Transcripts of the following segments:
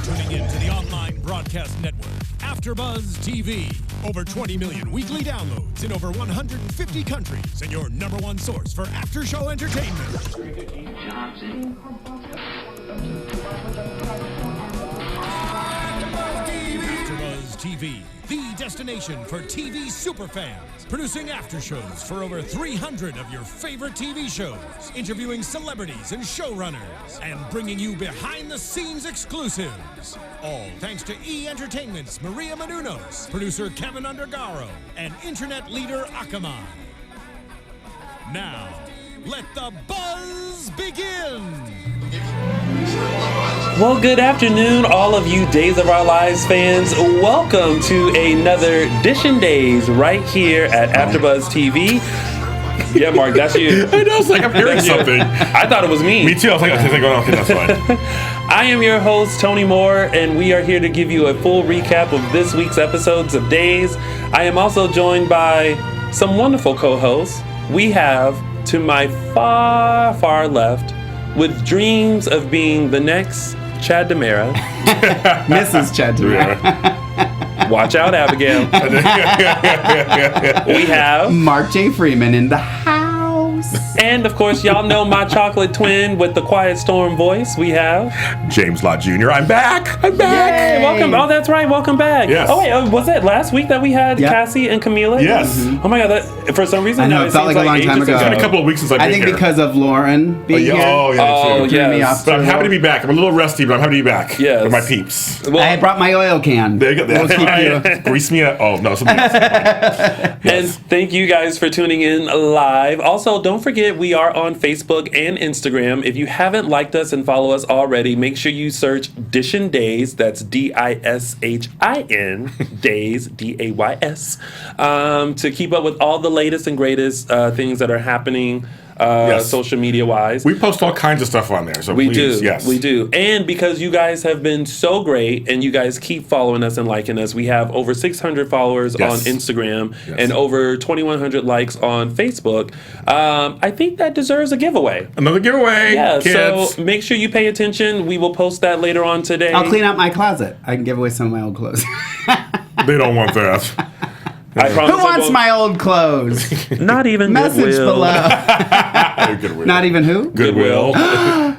tuning in to the online broadcast network, AFTERBUZZ TV. Over 20 million weekly downloads in over 150 countries, and your number one source for after-show entertainment. AFTERBUZZ TV, the destination for TV superfans. Producing after shows for over 300 of your favorite TV shows, interviewing celebrities and showrunners, and bringing you behind-the-scenes exclusives. All thanks to E! Entertainment's Maria Menounos, producer Kevin Undergaro, and internet leader Akamai. Now, let the buzz begin! Well, good afternoon, all of you Days of Our Lives fans. Welcome to another Dishin' Days right here at AFTERBUZZ TV. Yeah, Mark, that's you. I know, it's like I'm hearing something. I thought it was me. Me too. I was like, okay, that's fine. I am your host, Tony Moore, and we are here to give you a full recap of this week's episodes of Days. I am also joined by some wonderful co-hosts. We have, to my far, far left, with dreams of being the next Chad DeMera. Mrs. Chad DeMera. Watch out, Abigail. We have Mark J Freeman in the house. And of course, y'all know my chocolate twin with the Quiet Storm voice. We have James Lott Jr. I'm back. Hey, welcome. Oh, that's right. Welcome back. Yes. Oh, wait. Was it last week that we had Cassie and Camila? Yes. Oh my God. That, for some reason, I know, now it felt seems like a long time ages ago. It's been a couple of weeks since I've been I think here. because of Lauren being here. Oh, yeah. Oh, Too. Me yes. off But I'm to happy to the- be back. I'm a little rusty, but I'm happy to be back. Yes. With my peeps. Well, I brought my oil can. There you go. We'll keep you. Grease me up. Oh, no. Something else. And thank you guys for tuning in live. Also, don't forget we are on Facebook and Instagram. If you haven't liked us and follow us already, make sure you search Dishin' Days. That's DISHIN Days, DAYS, to keep up with all the latest and greatest things that are happening social media wise. We post all kinds of stuff on there. So We please, do. yes. We do. And because you guys have been so great and you guys keep following us and liking us, we have over 600 followers Yes. on Instagram and over 2,100 likes on Facebook. I think that deserves a giveaway. Another giveaway. Yeah, kids. so make sure you pay attention. We will post that later on today. I'll clean out my closet. I can give away some of my old clothes. They don't want that. I promise Who it wants won't- my old clothes? Not even Message Goodwill. below. Goodwill. Not even who? Goodwill. Why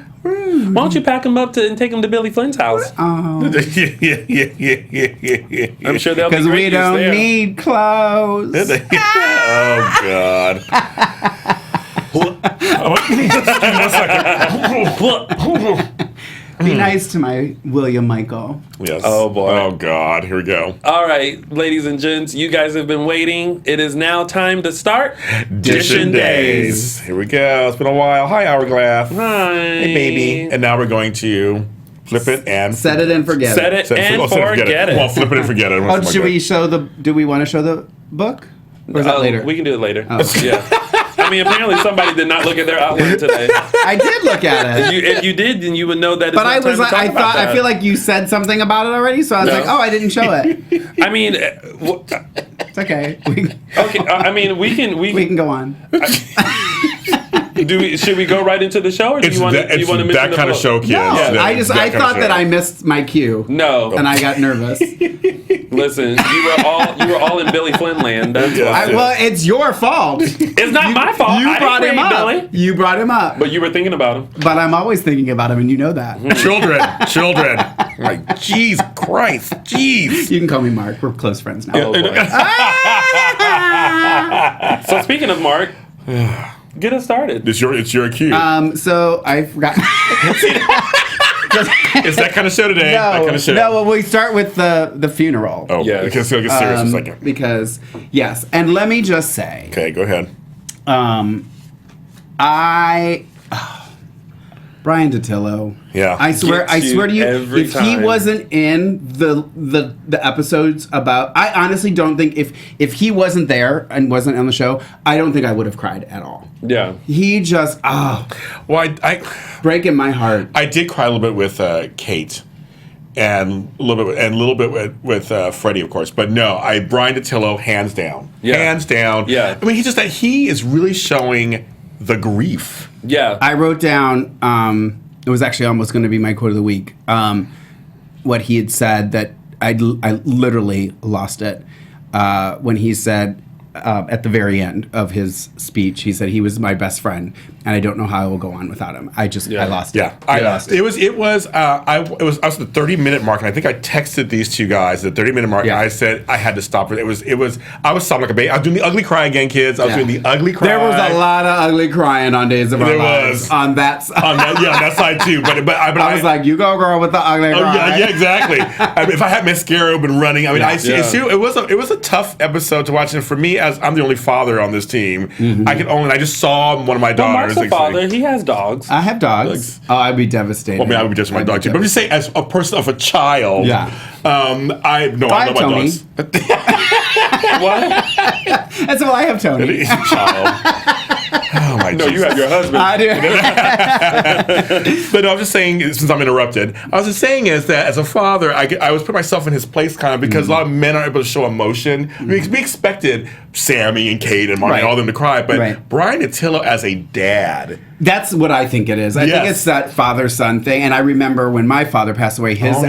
don't you pack them up and take them to Billy Flynn's house? Oh, I'm sure they'll be because great we use don't there. need clothes. Oh, God. Be nice to my William Michael. Yes. Oh, boy. Oh, God. Here we go. All right, ladies and gents, you guys have been waiting. It is now time to start Dishin' Days. Here we go. It's been a while. Hi, Hourglass. Hi. Hey, baby. And now we're going to flip it and Set it and forget Set it. it and forget it. Well, flip it and forget it. Oh, should we show the? Do we want to show the book? Or is that later? We can do it later. Oh. Yeah. I mean, apparently somebody did not look at their outline today. I did look at it. If you did, then you would know that. It's But not I was time to like, talk I about thought, that. I feel like you said something about it already, so I was No. like, oh, I didn't show it. I mean, It's okay. okay. I mean, we can go on. Should we go right into the show, or do It's you want to? that, mention that the kind of book? show, kids. No, That- I kind of thought show. that I missed my cue. No. And I got nervous. Listen, you were all in Billy Flynn land. That's Yeah. why. Well, it's your fault. It's not my fault. You I brought didn't him create up. Billy. You brought him up. But you were thinking about him. But I'm always thinking about him, and you know that. Children. Like, jeez Christ. Jeez. You can call me Mark. We're close friends now. Oh, boy. So speaking of Mark, get us started. It's your cue. So I forgot. It's that kind of show today. That kind of show. No, well, we start with the funeral. Oh, Yes. because it'll get serious in a second. Because, yes. And let me just say, Okay, go ahead. Brian DiTillo. Yeah. I swear Gets you to you, every if he time. wasn't in the episodes about, I honestly don't think if he wasn't there and wasn't on the show, I don't think I would have cried at all. Yeah. He just Well, I breaking my heart. I did cry a little bit with Kate, and a little bit with Freddie, of course. But no, Brian DiTillo, hands down, hands down. Yeah. I mean, he is really showing the grief. Yeah. I wrote down. It was actually almost going to be my quote of the week. what he had said that I literally lost it when he said at the very end of his speech, he said he was my best friend, and I don't know how I will go on without him. I lost it. Yeah, I lost it. I was the 30-minute mark, and I think I texted these two guys at the 30-minute mark. Yeah. And I said I had to stop it. I was sobbing like a baby. I was doing the ugly cry again, kids. I was doing the ugly cry. There was a lot of ugly crying on Days of Our Lives. On that side. on that side too. But I was like, you go, girl, with the ugly cry. Yeah, exactly. I mean, if I had mascara been running, I mean, it was a tough episode to watch, and for me, as I'm the only father on this team, I just saw one of my daughters. Mark's a father. He has dogs. I have dogs. Oh, I'd be devastated. Well, I mean, I would be just my dog too. But I'm just saying, as a person of a child, I love my dogs. What? That's why I have Tony. He's a child. Oh my! No, you have your husband. I do. But no, I'm just saying, since I'm interrupted, I was just saying is that as a father, I was put myself in his place kind of because a lot of men aren't able to show emotion. We expected Sammy and Kate and Mark and all of them to cry, but Brian Attillo as a dad. That's what I think it is. I think it's that father-son thing. And I remember when my father passed away, his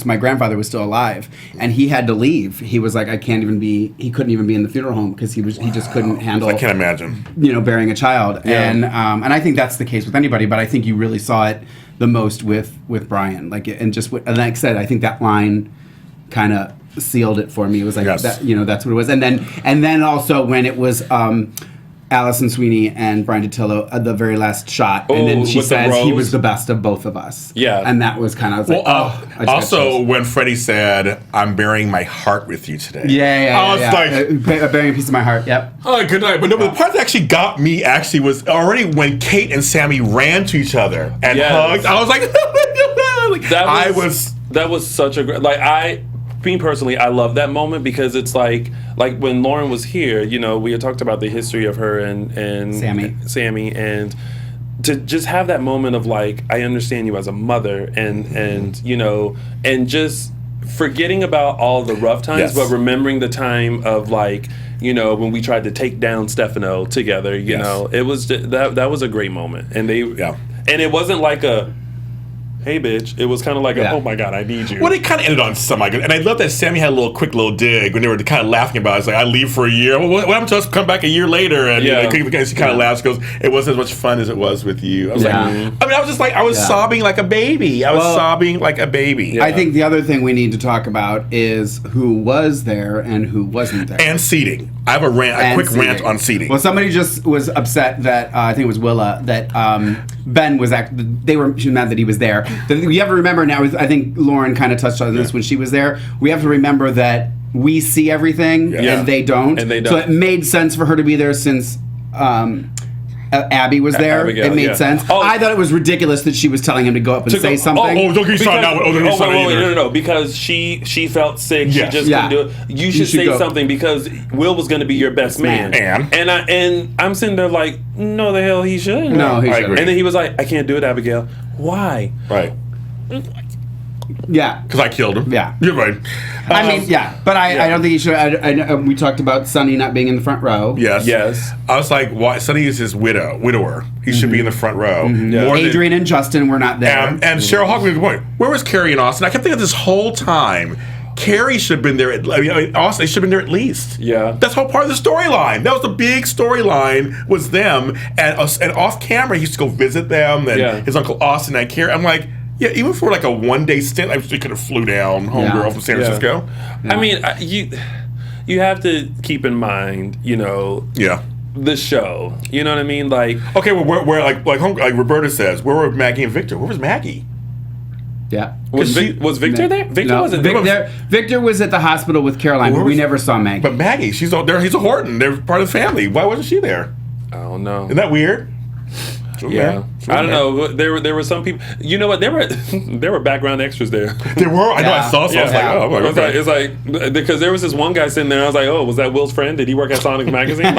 my grandfather was still alive, and he had to leave. He was like, he couldn't even be in the funeral home because he just couldn't handle. I can't imagine. Bearing a child. Yeah. And I think that's the case with anybody, but I think you really saw it the most with Brian. Like I said, I think that line kind of sealed it for me. It was like that, that's what it was. And then also when it was Allison Sweeney and Brian Attillo at the very last shot, and then she says he was the best of both of us. Yeah, and that was kind of also when Freddie said, "I'm burying my heart with you today." I was like, burying a piece of my heart. Yep. Oh, good night. But no, the part that actually got me was already when Kate and Sammy ran to each other and hugged. I was like, that was such a great Me personally, I love that moment because it's like when Lauren was here, we had talked about the history of her and Sammy, and to just have that moment of like, I understand you as a mother, and just forgetting about all the rough times, but remembering the time of when we tried to take down Stefano together. It was that was a great moment, and and it wasn't like a, hey, bitch. It was kind of like, oh my God, I need you. Well, it kind of ended on something good. And I love that Sammy had a quick little dig when they were kind of laughing about it. It's like, I leave for a year. Well, what happened to us come back a year later? And she kind of laughs, goes, it wasn't as much fun as it was with you. I was I was just like, I was sobbing like a baby. I think the other thing we need to talk about is who was there and who wasn't there. And seating. I have a quick rant on seating. Well, somebody just was upset that, I think it was Willa, that Ben was she was mad that he was there. You have to remember now, I think Lauren kind of touched on this when she was there. We have to remember that we see everything and they don't. So it made sense for her to be there since Abby was there. Abigail, it made sense. I thought it was ridiculous that she was telling him to go up and say something. Don't get me started now. Don't get me started either. No, because she felt sick. She just couldn't do it. You should say something because Will was going to be your best man. And I'm sitting there like, no, the hell he shouldn't. No, he shouldn't. And then he was like, I can't do it, Abigail. Why? Right. Yeah. Because I killed him. Yeah. You're right. I mean, but I don't think he should. We talked about Sonny not being in the front row. Yes. I was like, why? Sonny is his widower. He should be in the front row. Adrian and Justin were not there. And Cheryl Hawk made a good point. Where was Carrie and Austin? I kept thinking this whole time, Carrie should have been there. Austin should have been there at least. Yeah. That's whole part of the storyline. That was the big storyline, was them. And off camera, he used to go visit them. And his Uncle Austin and Carrie. I'm like, yeah, even for like a one-day stint, I could have flew down homegirl from San Francisco. I mean, you have to keep in mind, the show. You know what I mean? Like, okay, well, where like Roberta says, where were Maggie and Victor? Where was Maggie? Yeah. Was Victor there? Victor wasn't there. Victor was at the hospital with Caroline, but we never saw Maggie. But Maggie, she's there. He's a Horton. They're part of the family. Why wasn't she there? I don't know. Isn't that weird? Yeah, I don't know. There were some people. You know what? There were background extras there. There were. I know. I saw. So I was like, oh, okay. It's like because there was this one guy sitting there. I was like, oh, was that Will's friend? Did he work at Sonic Magazine?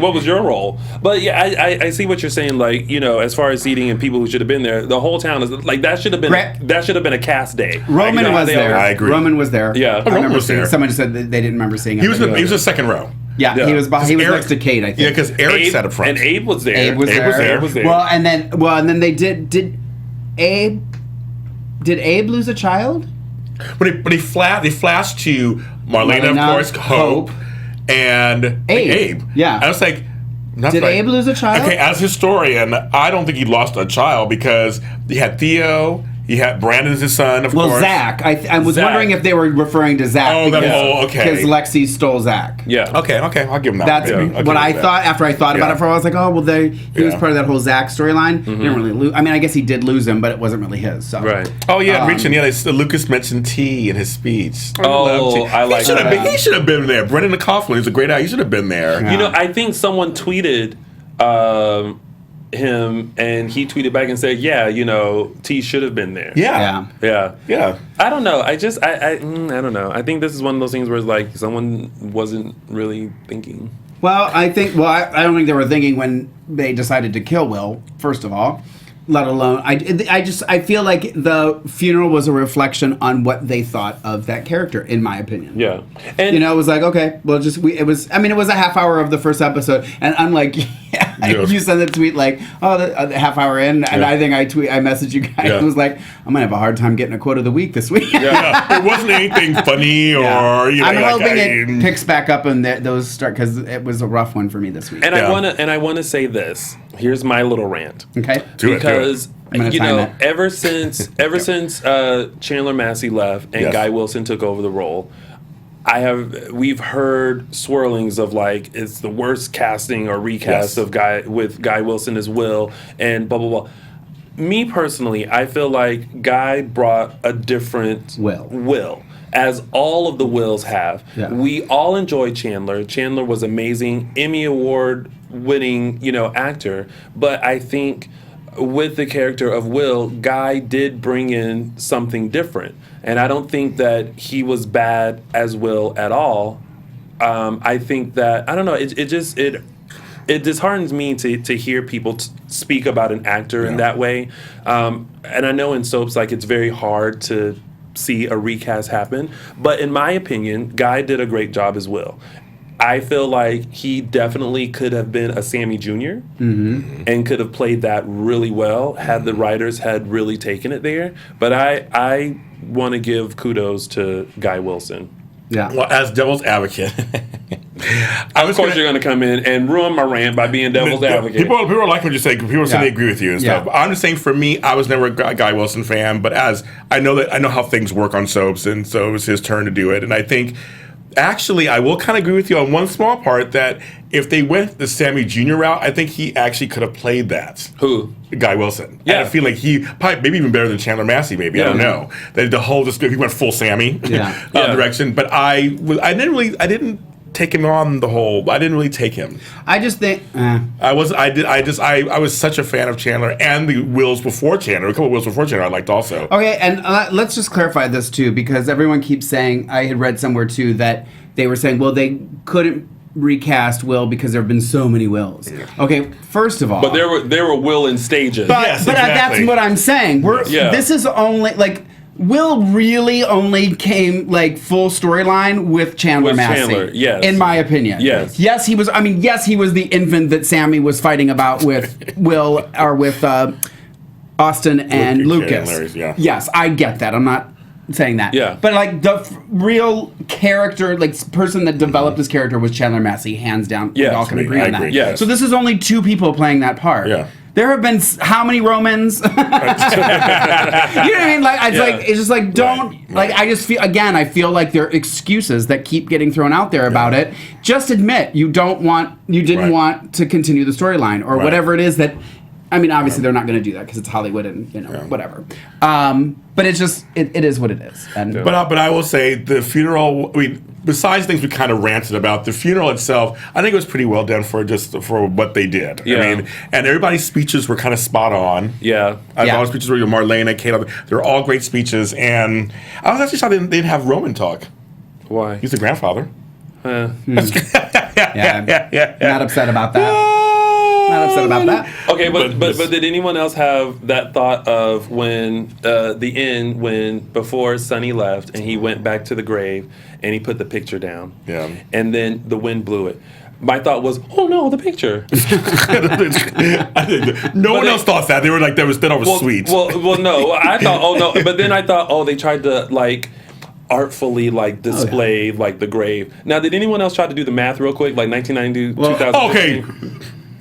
What was your role? But yeah, I see what you're saying. Like, as far as seating and people who should have been there, the whole town is like that should have been a cast day. Roman was there. I agree. Roman was there. Yeah, Roman was there. Somebody said that they didn't remember seeing him. He was the second row. Yeah, he was next to Kate, I think. Yeah, because Eric sat up front. And Abe was there. Abe was there. Abe was there. Well, and then they did Abe Did Abe lose a child? But they flashed to Marlena, of course, Hope, and Abe. Yeah. I was like, did Abe lose a child? Okay, as a historian, I don't think he lost a child because he had Theo. He had Brandon's his son, of course. Well, Zach. I was wondering if they were referring to Zach. Oh, okay. Because Lexi stole Zach. Yeah. Okay, I'll give him that. That's what I thought. After I thought about it for a while, I was like, oh, well, he was part of that whole Zach storyline. He didn't really lose. I mean, I guess he did lose him, but it wasn't really his. So. Right. Oh, yeah, Lucas mentioned tea in his speech. I like that. He should have been there. Brendan Coughlin is a great guy. He should have been there. Yeah. I think someone tweeted him, and he tweeted back and said, T should have been there. Yeah. I don't know. I don't know. I think this is one of those things where it's like someone wasn't really thinking. Well, I don't think they were thinking when they decided to kill Will, first of all. Let alone, I feel like the funeral was a reflection on what they thought of that character, in my opinion. Yeah, and it was like, okay, well, it was a half hour of the first episode, and I'm like, you sent the tweet like, the half hour in, and I think I messaged you guys and was like, I'm gonna have a hard time getting a quote of the week this week. It wasn't anything funny or I'm hoping it picks back up and those start, because it was a rough one for me this week. And I wanna say this. Here's my little rant. Okay. Because ever since Chandler Massey left and Guy Wilson took over the role, we've heard swirlings of like it's the worst casting or recast of Guy Wilson as Will and blah blah blah. Me personally, I feel like Guy brought a different Will. As all of the Wills have. Yeah. We all enjoyed Chandler. Chandler was amazing, Emmy Award winning, actor. But I think with the character of Will, Guy did bring in something different. And I don't think that he was bad as Will at all. I think that, I don't know, it disheartens me to hear people speak about an actor in that way. And I know in soaps, like, it's very hard to see a recast happen, but in my opinion, Guy did a great job as Will. I feel like he definitely could have been a Sammy Jr. And could have played that really well had the writers had really taken it there. But I want to give kudos to Guy Wilson. Yeah. Well, as devil's advocate, of course you're going to come in and ruin my rant by being devil's advocate. People are like what you say. People say they agree with you and stuff. I'm just saying, for me, I was never a Guy Wilson fan, but as I know how things work on soaps, and so it was his turn to do it. And I think, actually, I will kind of agree with you on one small part, that if they went the Sammy Jr. route, I think he actually could have played that. Who? Guy Wilson. Yeah. I feel like he probably maybe even better than Chandler Massey. Maybe I don't know. The whole he went full Sammy direction. But I didn't take him on the whole. I didn't really take him. I just think I was such a fan of Chandler and the Wills before Chandler. A couple of Wills before Chandler I liked also. Okay, and let's just clarify this too, because everyone keeps saying, I had read somewhere too that they were saying, well, they couldn't recast Will because there have been so many Wills. Okay, first of all, but there were Will in stages. But exactly. That's what I'm saying. This is only like, Will really only came like full storyline with Chandler Massey. Yes. In my opinion. Yes. He was the infant that Sammy was fighting about with Will or with Austin and Lucas. Yes, I get that. I'm not saying that. Yeah. But like the real character, like person that developed this character was Chandler Massey, hands down. Yeah, we all can agree on that. Yes. So this is only two people playing that part. Yeah. There have been how many Romans? You know what I mean? Like it's just like don't like. I just feel I feel like there are excuses that keep getting thrown out there about it. Just admit you didn't want to continue the storyline or whatever it is that. I mean, obviously they're not going to do that because it's Hollywood and whatever. But it's just it is what it is. And but I will say the funeral. Besides things we kind of ranted about, the funeral itself, I think it was pretty well done for what they did. Yeah. I mean, and everybody's speeches were kind of spot on. Yeah. I thought speeches were Marlena, Kate, they're all great speeches. And I was actually shocked they didn't have Roman talk. Why? He's the grandfather. Not upset about that. Not upset about that. Okay, but did anyone else have that thought of when the end, when before Sonny left and he went back to the grave and he put the picture down? Yeah. And then the wind blew it. my thought was, oh no, the picture. No one else thought that. They were like, that was sweet. Well, no. I thought, oh no. But then I thought, oh, they tried to like artfully like display like the grave. Now, did anyone else try to do the math real quick? Like 1990, 2000. Okay.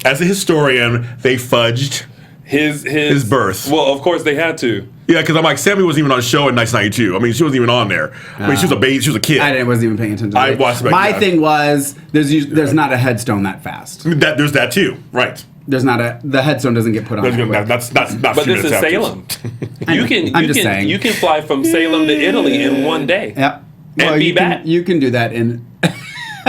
As a historian, they fudged his birth. Well, of course they had to. Yeah, because I'm like, Sammy wasn't even on the show in 1992. I mean, she wasn't even on there. I mean, she was a baby. She was a kid. I wasn't even paying attention. I watched it. My thing was there's not a headstone that fast. I mean, there's that too, right? There's not the headstone doesn't get put on. That's not. But this is Salem. You can fly from Salem to Italy in one day. Yep. And be back. You can do that in.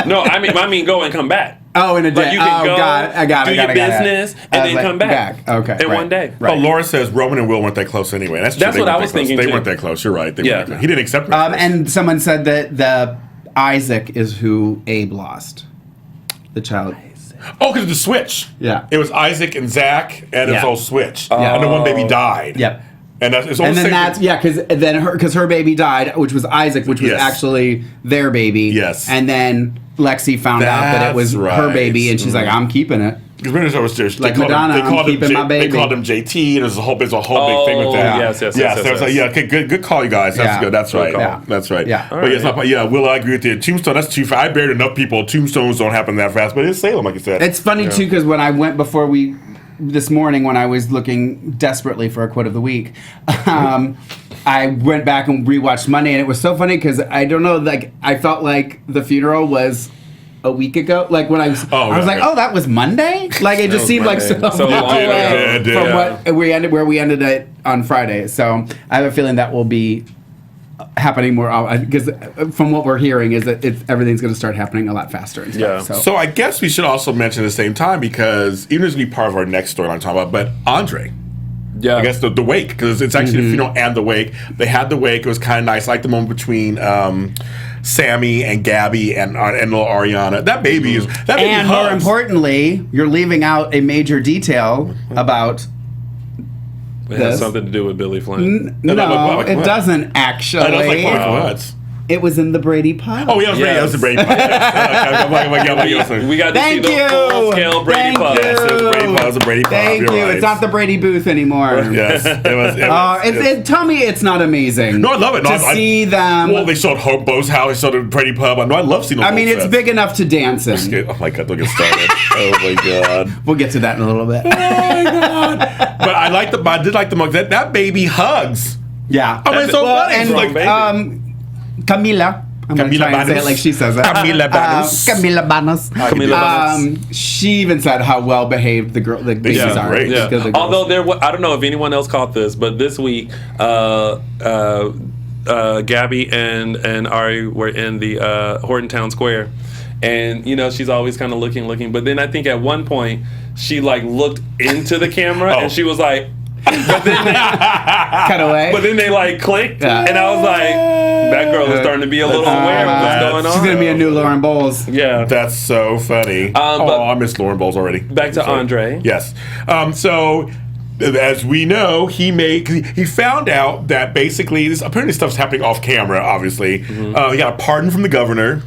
No, I mean go and come back. Oh, in a day. Like you can go, I got it. Do your business and then come back. Okay. In one day. Right. Oh, Laura says Roman and Will weren't that close anyway. That's what I was thinking. They weren't that close. You're right. He didn't accept it. And someone said that the Isaac is who Abe lost. The child. Oh, because of the switch. Yeah. It was Isaac and Zach, and it was all switch. Yeah. And the one baby died. Yep. And because her baby died, which was Isaac, which was actually their baby. Yes. And then Lexi found out that it was her baby, and she's like, "I'm keeping it." Because was just like Madonna, I'm keeping my baby. They called him JT, and there's a whole big thing with that. Yes. Okay, good call, you guys. That's good. That's right. That's right. Yeah. But it's not. Yeah, Will, I agree with you. Tombstone. That's too fast. I buried enough people. Tombstones don't happen that fast, but it's Salem, like you said. It's funny too, because when I went this morning when I was looking desperately for a quote of the week, I went back and rewatched Monday, and it was so funny because I don't know, like I felt like the funeral was a week ago. Like when I was like, oh, that was Monday. Like it just seemed Monday. like so long away from what we ended it on Friday. So I have a feeling that will be happening more because from what we're hearing is that everything's going to start happening a lot faster and stuff. Yeah. So I guess we should also mention at the same time, because even as we be part of our next storyline talking about, but Andre. Yeah. I guess the wake, because it's actually the funeral and the wake. They had the wake. It was kind of nice. I like the moment between Sammy and Gabby and little Ariana. That baby is. That baby and hugs. more importantly, you're leaving out a major detail about. It has something to do with Billy Flynn. No, it doesn't actually. I was like, what? It was in the Brady pub. Oh, yeah, it was the Brady pub. We got to see the full-scale Brady pub. Yes, it was Brady pub. It was a Brady pub. Thank you. Right. It's not the Brady booth anymore. Yes, it was. Tell me it's not amazing. No, I love it. To see them. Well, they showed Bo's house. They showed the Brady pub. I love seeing. I mean, it's big enough to dance in. Oh my God! Don't get started. Oh my God. We'll get to that in a little bit. Oh my God. But I did like the mug. That baby hugs. Yeah. I mean, it's so funny. And like, Camila. I'm going to try and say it like she says it. Camila Banos. She even said how well behaved the babies are. Great. Yeah. Although I don't know if anyone else caught this, but this week, Gabby and Ari were in the Horton Town Square, and she's always kind of looking. But then I think at one point she like looked into the camera and she was like. But then they cut away. But then they like clicked, and I was like, "That girl is starting to be a little aware of what's going on." She's gonna be a new Lauren Bowles. Yeah, that's so funny. I miss Lauren Bowles already. Back to Andre. Yes. So, as we know, he found out that basically apparently stuff's happening off camera. Obviously, he got a pardon from the governor.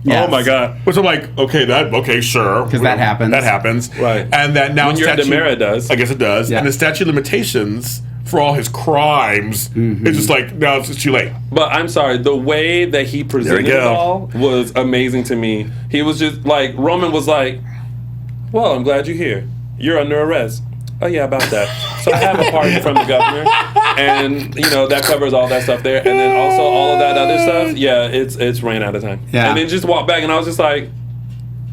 Yes. Oh my God! Which I'm like, okay, sure, because that happens. That happens, right? And that now when you're DiMera does, I guess it does. Yeah. And the statute of limitations for all his crimes, it's just like now it's too late. But I'm sorry, the way that he presented it all was amazing to me. He was just like Roman was like, "Well, I'm glad you're here. You're under arrest." Oh yeah, about that. So I have a pardon from the governor, and that covers all that stuff there, and then also all of that other stuff. Yeah, it's ran out of time. Yeah, and then just walked back, and I was just like,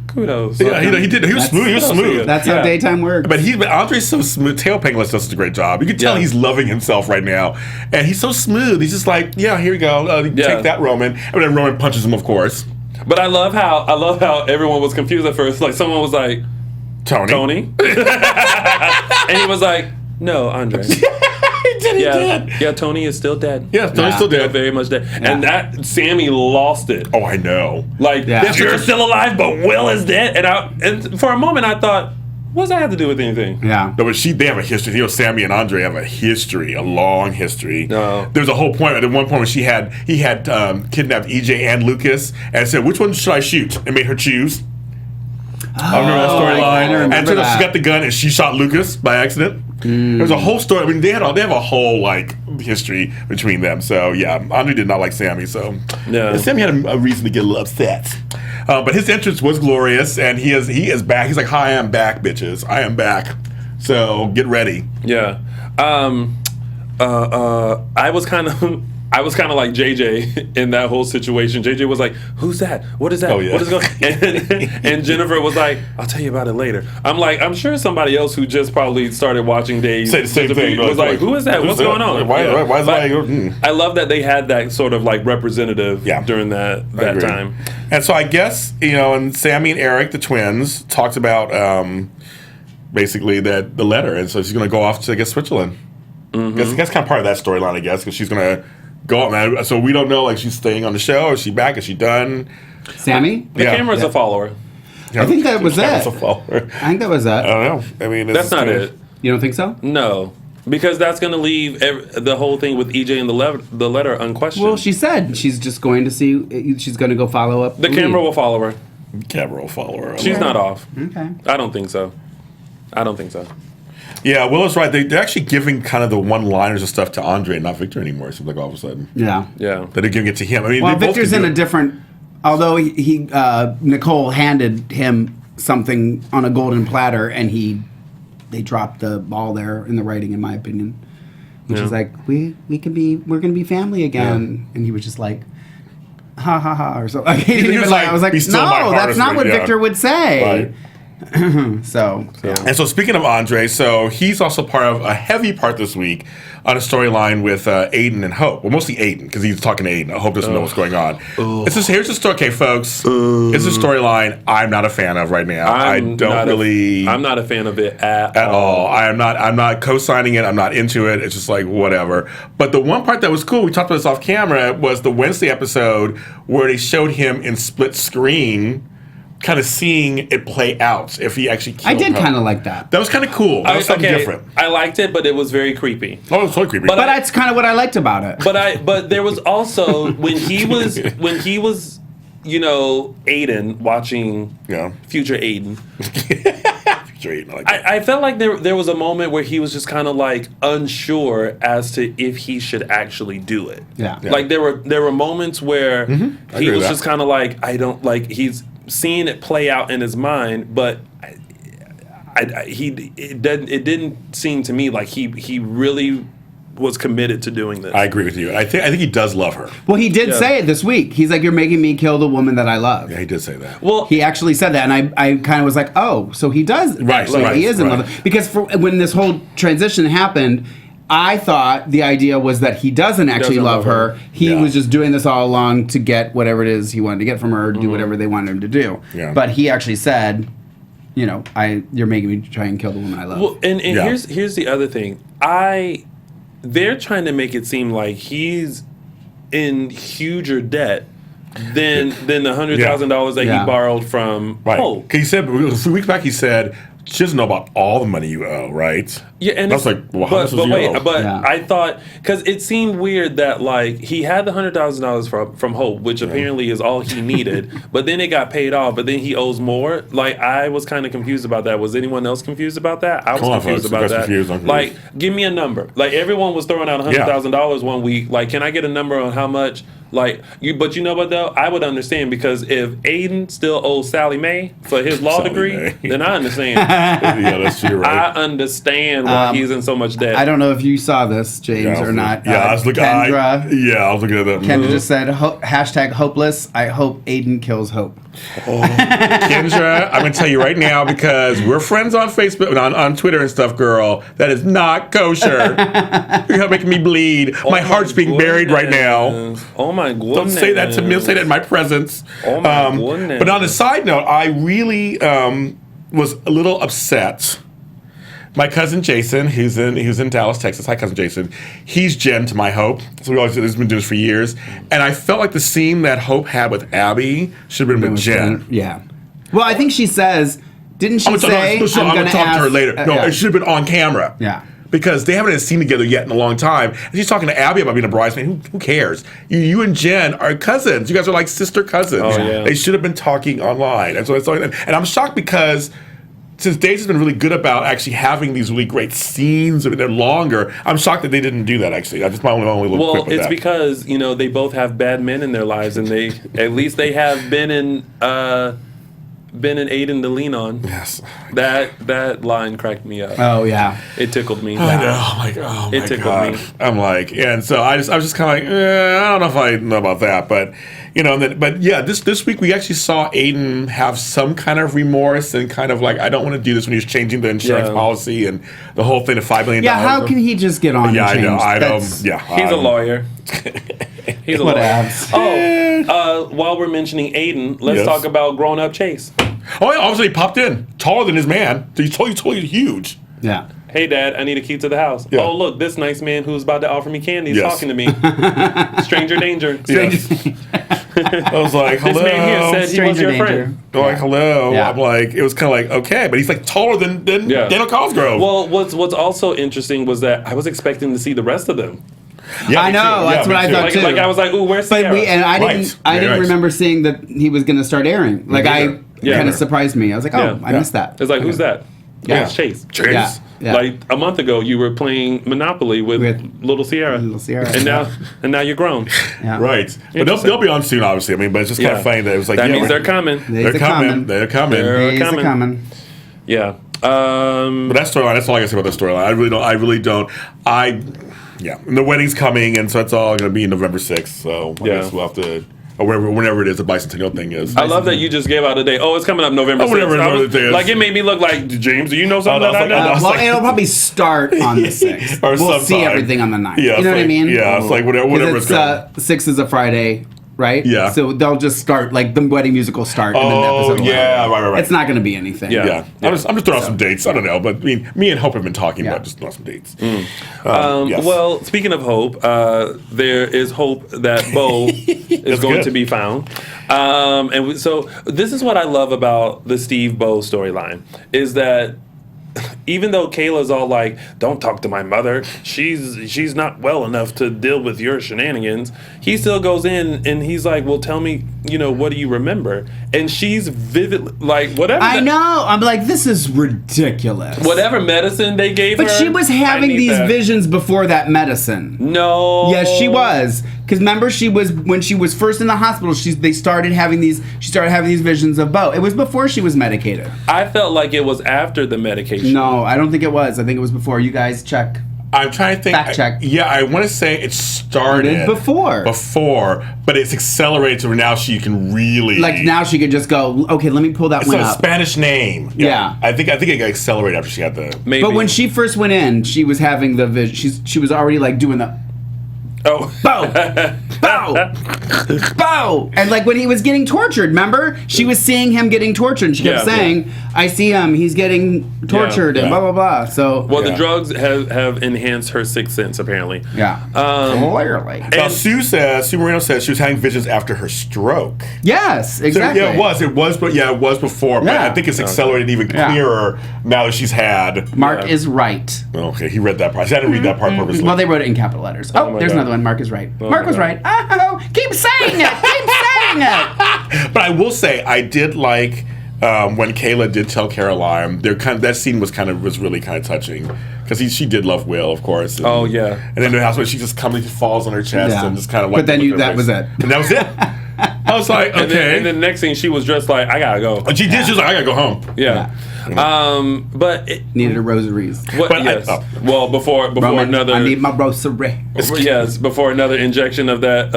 kudos. Yeah, he did. He was smooth. He was smooth. That's how daytime works. But Andre's so smooth. Tail Pangless does such a great job. You can tell he's loving himself right now, and he's so smooth. He's just like, yeah, here you go. Take that, Roman. And then Roman punches him, of course. But I love how everyone was confused at first. Like someone was like, Tony? And he was like, no, Andre. He did. Yeah, Tony is still dead. Yeah, Tony's still dead. Very much dead. Yeah. And that Sammy lost it. Oh, I know. Like, you're still alive, but Will is dead. And for a moment I thought, what does that have to do with anything? Yeah. No, but they have a history. Sammy and Andre have a history, a long history. No. There's a whole point. At one point when he had kidnapped EJ and Lucas and said, which one should I shoot? And made her choose. I remember that storyline. And so she got the gun and she shot Lucas by accident. There's a whole story. I mean, they have a whole like history between them. So yeah, Andre did not like Sammy. So yeah, Sammy had a reason to get a little upset. But his entrance was glorious, and he is back. He's like, "Hi, I am back, bitches. I am back. So get ready." Yeah. I was kind of like JJ in that whole situation. JJ was like, "Who's that? What is that? Oh, yeah. What is going?" And Jennifer was like, "I'll tell you about it later." I'm like, I'm sure somebody else who just probably started watching Days say the same thing. Was like, "Who is that? What's going on?" Why is that? I love that they had that sort of like representative during that time. And so I guess and Sammy and Eric, the twins, talked about basically the letter, and so she's going to go off to Switzerland. Mm-hmm. That's kind of part of that storyline, I guess, because she's going to go up. Man. So we don't know, like, she's staying on the show. Is she back? Is she done? Sammy? The camera's a follower. I think that was it. A follower. I think that was it. I don't know. I mean, that's not it. You don't think so? No. Because that's going to leave the whole thing with EJ and the letter unquestioned. Well, she said she's just going to see. She's going to go follow up. The camera will follow her. Camera will follow her. She's not off. Okay. I don't think so. Yeah, Willow's right. They're actually giving kind of the one-liners and stuff to Andre, not Victor anymore. It seems like all of a sudden. Yeah. But they're giving it to him. I mean, well, Victor's in a different. Although Nicole handed him something on a golden platter, and they dropped the ball there in the writing, in my opinion. Which is like, we're gonna be family again, and he was just like, ha ha ha, or something. He didn't even like. I was like, no, that's not what Victor would say. Right. So. And so speaking of Andre, so he's also part of a heavy part this week on a storyline with Aiden and Hope. Well, mostly Aiden, because he's talking to Aiden. Hope doesn't know what's going on. Here's the story. Okay, folks. It's a storyline I'm not a fan of right now. I'm not a fan of it at all. I'm not co-signing it. I'm not into it. It's just like whatever. But the one part that was cool, we talked about this off camera, was the Wednesday episode where they showed him in split screen, kind of seeing it play out if he actually killed I did Hope. kind of like that. That was kind of cool. That was something different. I liked it, but it was very creepy. Oh, it was so creepy. But that's kind of what I liked about it. But there was also when he was Aiden watching future Aiden. I felt like there was a moment where he was just kind of like unsure as to if he should actually do it. Yeah. Like there were moments where he was just kind of like, I don't like, he's seeing it play out in his mind, but it didn't seem to me like he really was committed to doing this. I agree with you. I think he does love her. Well, he did say it this week. He's like, "You're making me kill the woman that I love." Yeah, he did say that. Well, he actually said that, and I kind of was like, "Oh, so he does." Right. He is in love. Because when this whole transition happened, I thought the idea was that he doesn't actually love her. He was just doing this all along to get whatever it is he wanted to get from her, do whatever they wanted him to do. Yeah. But he actually said, "You're making me try and kill the woman I love." Well, and here's the other thing. They're trying to make it seem like he's in huger debt than the $100,000 that he borrowed from Hope. Because he said a few weeks back, he said, she doesn't know about all the money you owe, right? Yeah, and I was like, well, how much does you owe? But I thought, because it seemed weird that like he had the $100,000 from Hope, which apparently is all he needed, but then it got paid off, but then he owes more. Like I was kind of confused about that. Was anyone else confused about that? I was confused about that. I'm like, give me a number. Like everyone was throwing out $100,000 one week. Like, can I get a number on how much? Like but you know what though? I would understand because if Aiden still owes Sally Mae for his law degree, then I understand. Yeah, that's true, right? I understand why he's in so much debt. I don't know if you saw this, James, or not. Yeah, I was looking. Kendra, I was looking at that. Kendra just said hashtag hopeless. I hope Aiden kills Hope. Kendra, I'm gonna tell you right now because we're friends on Facebook, on Twitter and stuff, girl. That is not kosher. You're making me bleed. My heart's being buried right now. Oh my goodness! Don't say that to me. Don't say that in my presence. Oh my goodness! But on a side note, I really was a little upset. My cousin Jason, who's in Dallas, Texas. Hi, cousin Jason. He's Jen to my Hope. So he's been doing this for years. And I felt like the scene that Hope had with Abby should have been with Jen. Yeah. Well, I think she says, didn't she say? I'm going to talk to her later. No, it should have been on camera. Yeah. because they haven't had a scene together yet in a long time. And she's talking to Abby about being a bridesmaid. Who cares? You and Jen are cousins. You guys are like sister cousins. Oh, yeah. They should have been talking online. And I'm shocked because since Days has been really good about actually having these really great scenes, I mean, they're longer. I'm shocked that they didn't do that. Actually, that's my only little. Well, quip with it's that. because they both have bad men in their lives, and they at least they have been in Aiden to lean on. Yes, that line cracked me up. Oh yeah, it tickled me. I know. I'm like, oh my it tickled God. me. I'm like, and so I was just kind of like, I don't know if I know about that, but but yeah, this week we actually saw Aiden have some kind of remorse and kind of like, I don't want to do this when he was changing the insurance policy and the whole thing to $5 million. Yeah, how can he just get on? Yeah, and change? I know. He's a lawyer. He's a lawyer. While we're mentioning Aiden, let's talk about grown up Chase. Oh, yeah, obviously he popped in taller than his man. So he's totally huge. Yeah. Hey, Dad, I need a key to the house. Yeah. Oh, look, this nice man who's about to offer me candy is talking to me. Stranger danger. I was like, hello. This man here said he was your friend. They're like, hello. Yeah. I'm like, it was kind of like, okay, but he's like taller than Daniel Cosgrove. Well, what's also interesting was that I was expecting to see the rest of them. Yeah, I know. That's what I thought too. Like I was like, ooh, where's Sierra? I didn't remember seeing that he was going to start airing. Like kind of surprised me. I was like, I missed that. It's like, who's that? Yeah. It's Chase. Yeah. Yeah. Like a month ago, you were playing Monopoly with Little Sierra. And now you're grown. Yeah. Right. But they'll be on soon, obviously. I mean, but it's just kind of funny that it was like, that means they're coming. They're coming. They're coming. Yeah. But that storyline, that's all I can say about that storyline. I really don't. And the wedding's coming, and so it's all going to be November 6th. So I guess we'll have to. Or whenever it is, the bicentennial thing is. I love that you just gave out a date. Oh, it's coming up November 6th. Like, it made me look like, James, do you know something that I know? Well, it'll probably start on the 6th. Or we'll see everything on the 9th. Yeah, you know what I mean? Yeah, it's like whatever it's going. 6 is a Friday, right? Yeah. So they'll just start, like, the wedding music will start. And then the episode right. It's not going to be anything. Yeah. I'm just throwing out some dates. I don't know. But I mean, me and Hope have been talking about just throwing some dates. Yes. Well, speaking of hope, there is hope that Bo is going to be found. So this is what I love about the Steve Bo storyline, is that even though Kayla's all like, don't talk to my mother, she's not well enough to deal with your shenanigans, he still goes in and he's like, well, tell me, what do you remember? And she's vivid, like, whatever. I know. I'm like, this is ridiculous. Whatever medicine they gave her. But she was having these visions before that medicine. No. Yes, she was. Because remember, when she was first in the hospital, she started having these visions of Bo. It was before she was medicated. I felt like it was after the medication. No, I don't think it was. I think it was before. You guys check. I'm trying to think. Fact check. I want to say it started before, but it's accelerated to where now she can really now she could just go. Okay, let me pull that one up. It's a Spanish name. Yeah. I think it got accelerated after she had the. Maybe. But when she first went in, she was having the vision. She was already like doing the. Oh. Bow! Bow! Bow! And like when he was getting tortured, remember? She was seeing him getting tortured and she kept saying, I see him, he's getting tortured and blah, blah, blah. So. Well, the drugs have enhanced her sixth sense, apparently. Yeah. Clearly. Now, Sue Marino says she was having visions after her stroke. Yes, exactly. So, it was before, but I think it's accelerated even clearer now that she's had. Mark is right. Okay, he read that part. I didn't read that part purposely. Well, they wrote it in capital letters. Oh, there's another one. Mark is right. Mark was right. Oh, keep saying it. Keep saying it. But I will say, I did like when Kayla did tell Caroline. That scene was really kind of touching because she did love Will, of course. And, and then the house where she just falls on her chest and just kind of like. But then that was it. And that was it. I was like, okay. And then the next thing, she was just like, I gotta go. And she did. She was like, I gotta go home. Yeah. But needed a rosaries. Well, before Roman, another, I need my rosary. Yes, before another injection of that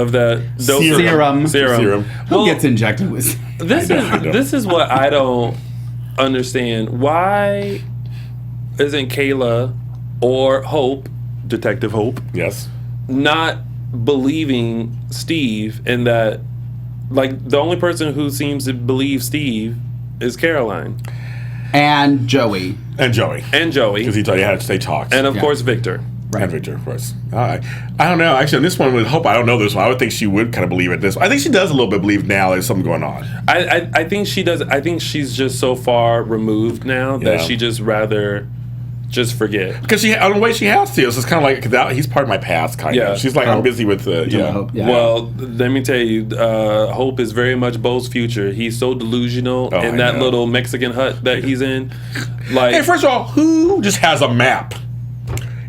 serum. Who gets injected with? This is what I don't understand. Why isn't Kayla or Hope, Detective Hope, not believing Steve in that? Like, the only person who seems to believe Steve is Caroline. And Joey. Because he thought he had to stay talks. And, of course, Victor. Right. And Victor, of course. I don't know. Actually, on this one with Hope, I don't know this one. I would think she would kind of believe it. I think she does a little bit believe now there's something going on. I think she does. I think she's just so far removed now that she just rather just forget. Because on the way she has to. So it's kind of like, he's part of my past, kind of. She's like, I'm busy with the, Well, let me tell you, Hope is very much Bo's future. He's so delusional in that little Mexican hut that he's in. Like, hey, first of all, who just has a map?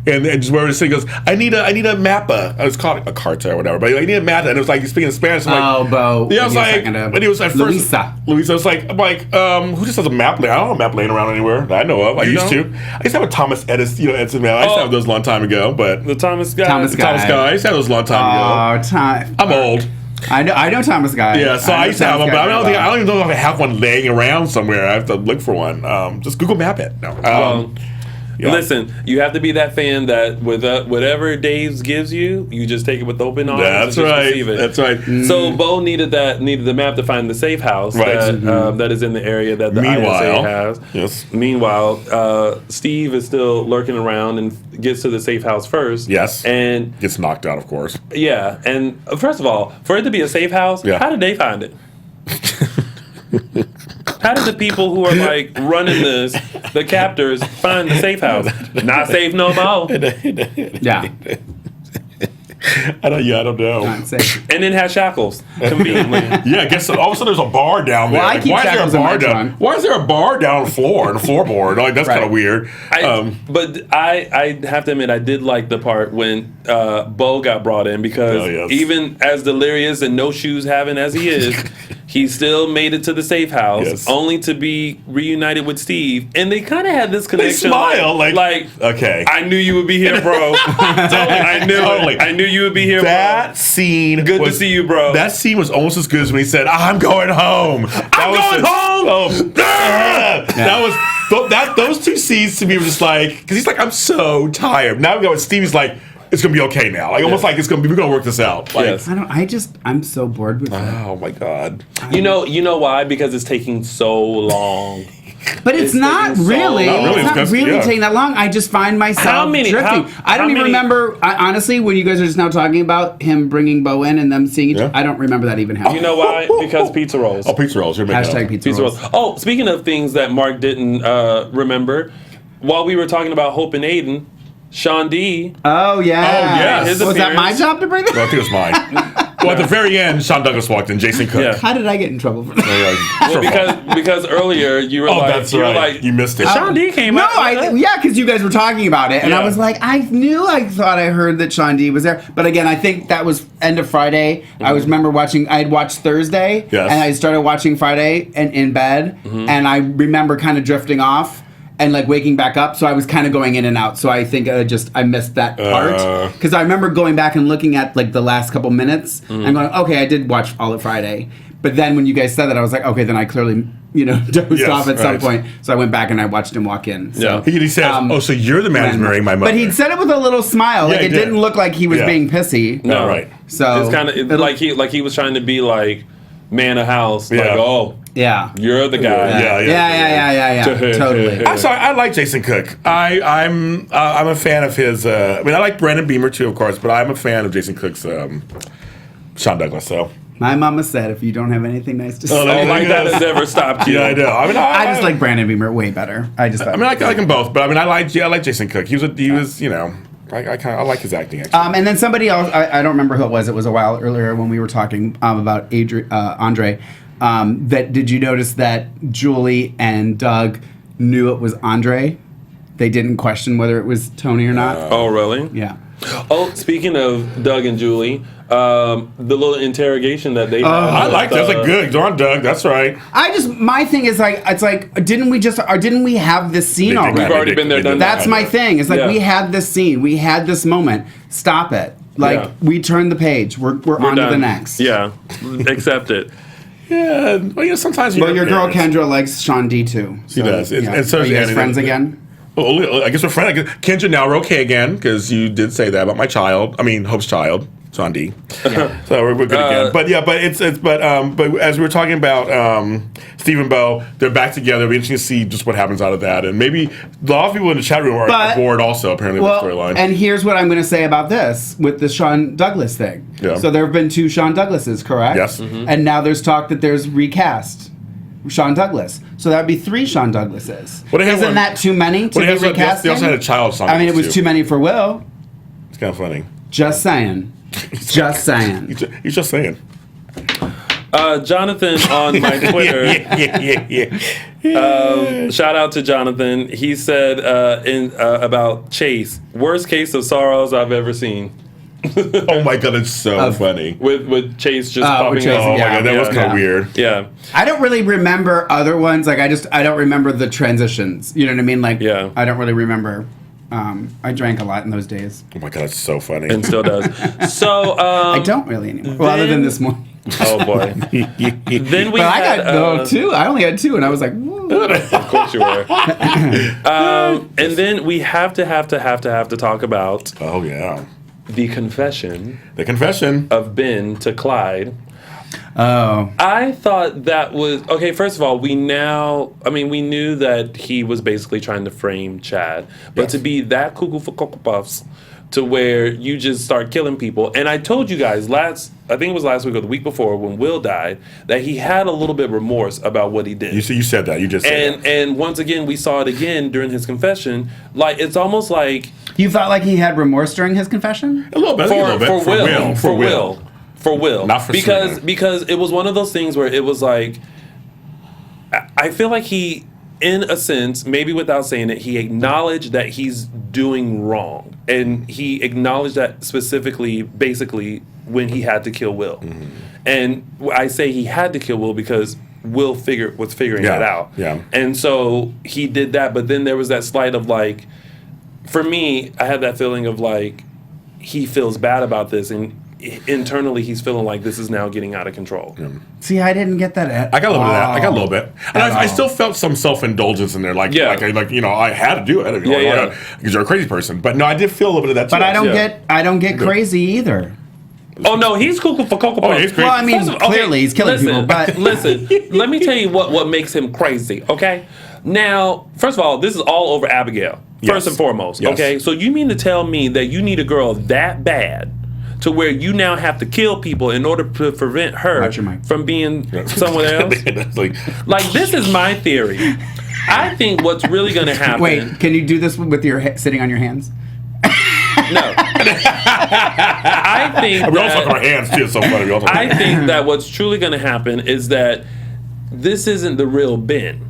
And just where he goes, I need a mappa. I was called a carta or whatever, but I need a mappa. And it was like, he's speaking Spanish. I'm like, Bo. Yeah, I was like, but he was at first. Luisa was like, I'm like, who just has a map? I don't have a map laying around anywhere that I know of. I used to have a Thomas Edison, Edison map. I used to have those a long time ago, but the Thomas guy. I used to have those a long time ago. I'm old. I know Thomas guy. Yeah, so I used to have one, but I don't even know if I have one laying around somewhere. I have to look for one. Just Google Map it. No. Listen, you have to be that fan that with whatever Dave gives you, you just take it with open arms. That's right. Receive it. That's right. So Bo needed the map to find the safe house that is in the area that the ISA has. Yes. Meanwhile, Steve is still lurking around and gets to the safe house first. Yes. And gets knocked out, of course. Yeah. And first of all, for it to be a safe house, how did they find it? How did the people who are like running this, the captors, find the safe house? Not safe no more. Yeah. I don't know. Not safe. And then has shackles, conveniently. Yeah, I guess all of a sudden there's a bar down there. Well, I keep shackles in my trunk. Why is there a bar down the floor and a floorboard? Like, that's kind of weird. But I have to admit, I did like the part when Bo got brought in because even as delirious and no shoes having as he is, he still made it to the safe house, only to be reunited with Steve. And they kind of had this connection. They smile like, okay, I knew you would be here, bro. I knew you would be here, that bro. Scene good to see you, bro. That scene was almost as good as when he said, I'm going home. Those two scenes to me were just like, because he's like, I'm so tired. Now we go with Steve, he's like, it's gonna be okay now. Like almost like we're gonna work this out. Like, I'm so bored with it. Oh my god. You know why? Because it's taking so long. But it's not really. It's not really taking that long. I just find myself drifting. I don't even remember. Honestly, when you guys are just now talking about him bringing Bo in and them seeing each other, I don't remember that even happening. You know why? Because pizza rolls. Oh, pizza rolls. You're making Hashtag pizza rolls. Oh, speaking of things that Mark didn't remember, while we were talking about Hope and Aiden, Sean D. Oh, yeah. Yes. Was that my job to bring that? Well, I think it was mine. Well, at the very end, Sean Douglas walked in, Jason Cook. Yeah. How did I get in trouble for that? Well, because earlier you were you missed it. Sean D came out. Because you guys were talking about it, and I was like, I thought I heard that Sean D was there, but again, I think that was end of Friday. Mm-hmm. I remember I had watched Thursday, and I started watching Friday and in bed, and I remember kind of drifting off. And like waking back up, so I was kind of going in and out. So I think I missed that part because I remember going back and looking at like the last couple minutes and going, okay, I did watch all of Friday. But then when you guys said that, I was like, okay, then I clearly dozed off at some point. So I went back and I watched him walk in. So, he said, "Oh, so you're the man who's marrying my mother." But he said it with a little smile, like it didn't look like he was being pissy. No, right. So it's kind of like he was trying to be like man of house, like yeah, you're the guy. Yeah. Totally. I'm sorry. I like Jason Cook. I'm a fan of his. I like Brandon Beamer too, of course, but I'm a fan of Jason Cook's Sean Douglas. So my mama said, if you don't have anything nice to say, that has never stopped you. Yeah, I know. I just like Brandon Beamer way better. I like them both, but I like Jason Cook. He was I like his acting. Actually. And then somebody else. I don't remember who it was. It was a while earlier when we were talking about Andre. Did you notice that Julie and Doug knew it was Andre? They didn't question whether it was Tony or not. Oh, really? Yeah. Oh, speaking of Doug and Julie, the little interrogation that they had. I like that. That's good. Go on, Doug. That's right. My thing is didn't we have this scene already? We've already been there, done that. That's my thing. It's like we had this scene. We had this moment. Stop it. We turned the page. We're on to the next. Yeah. Accept it. Yeah. Well, sometimes your girl Kendra likes Sean D too. So, she does. And so are you guys friends again? Well, I guess we're friends. Kendra, now we're okay again because you did say that about my child. I mean, Hope's child, Sean D. Yeah. So we're good again. But as we were talking about Steve and Bo, they're back together. It'll be interesting to see just what happens out of that. And maybe a lot of people in the chat room are bored also, apparently, with the storyline. And here's what I'm going to say about this with the Sean Douglas thing. Yeah. So there have been 2 Sean Douglases, correct? Yes. Mm-hmm. And now there's talk that there's recast. Sean Douglas. So that would be 3 Sean Douglases. Isn't that too many to be recasting? They also had a child Sean. I mean, it was too many for Will. It's kind of funny. Just saying. Just saying. He's just saying. Jonathan on my Twitter. Shout out to Jonathan. He said about Chase, worst case of sorrows I've ever seen. Oh my god, it's so funny. With Chase just popping Chase, up. Oh my god, that was kind of weird. Yeah. I don't really remember other ones. Like, I don't remember the transitions. You know what I mean? Like, I don't really remember. I drank a lot in those days. Oh my god, it's so funny. And still does. So I don't really anymore. Well, other than this morning. Oh boy. Then we I got 2. I only had 2, and I was like, woo. Of course you were. And then we have to talk about. Oh yeah. The confession. The confession of Ben to Clyde. Oh. I thought that was okay. First of all, we knew that he was basically trying to frame Chad, but to be that cuckoo for Cocoa Puffs, to where you just start killing people. And I told you guys I think it was last week or the week before when Will died, that he had a little bit of remorse about what he did. You said that. You just said that. And once again, we saw it again during his confession. Like, it's almost like... You felt like he had remorse during his confession? A little bit. For Will. Not for because it was one of those things where it was like... I feel like he... in a sense, maybe without saying it, he acknowledged that he's doing wrong. And he acknowledged that specifically, basically, when he had to kill Will. Mm-hmm. And I say he had to kill Will because Will was figuring that out. Yeah. And so he did that, but then there was that slight of like, for me, I had that feeling of like, he feels bad about this, and internally he's feeling like this is now getting out of control. See, I didn't get that. I got a little bit of that. I got a little bit, and I still felt some self-indulgence in there. Like I had to do it. Because you're a crazy person. But no, I did feel a little bit of that too. But I don't get crazy either. Oh no, he's cuckoo for Cocoa Puffs. He's crazy. Well, I mean, clearly he's killing people. But listen, let me tell you what makes him crazy. Okay, now first of all, this is all over Abigail. First and foremost. Yes. Okay, so you mean to tell me that you need a girl that bad to where you now have to kill people in order to prevent her from being someone else? Like, this is my theory. I think what's really going to happen... Wait, can you do this with your sitting on your hands? No. I think we all talk about hands too. It's so funny. I think that what's truly going to happen is that this isn't the real Ben.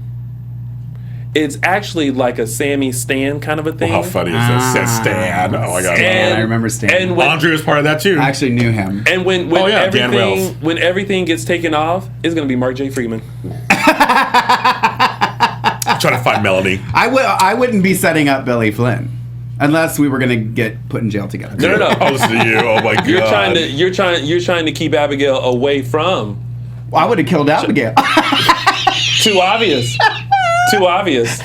It's actually like a Sammy Stan kind of a thing. Well, how funny is that? Stan. Oh my god. I remember Stan. And Andre was part of that too. I actually knew him. And when everything gets taken off, it's going to be Mark J Freeman. I'm trying to find Melanie. I wouldn't be setting up Billy Flynn. Unless we were gonna get put in jail together. No. Oh, listen to you. Oh my god. You're trying to keep Abigail away from. Well, I would have killed Abigail. Too obvious. Too obvious.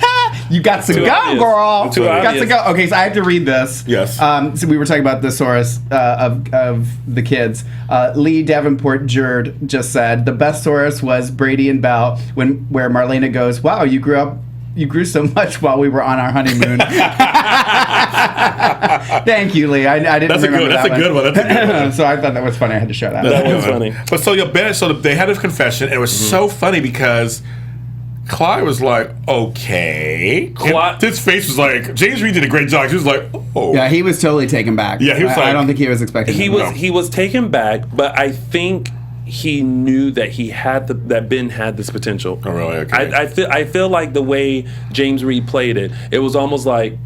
You got to go, girl. Too obvious. Got to go. Okay, so I have to read this. Yes. So we were talking about the thesaurus of the kids. Lee Davenport Jerd just said the best thesaurus was Brady and Bell where Marlena goes, "Wow, you grew so much while we were on our honeymoon." Thank you, Lee. I didn't remember that. That's a good one. So I thought that was funny. I had to show that. That was funny. But so they had his confession, and it was so funny because Clyde was like, okay. His face was like, James Reed did a great job. He was like, oh. Yeah, he was totally taken back. Yeah, he was I don't think he was expecting that. He was taken back, but I think he knew that that Ben had this potential. Oh, really? Okay. I feel like the way James Reed played it, it was almost like,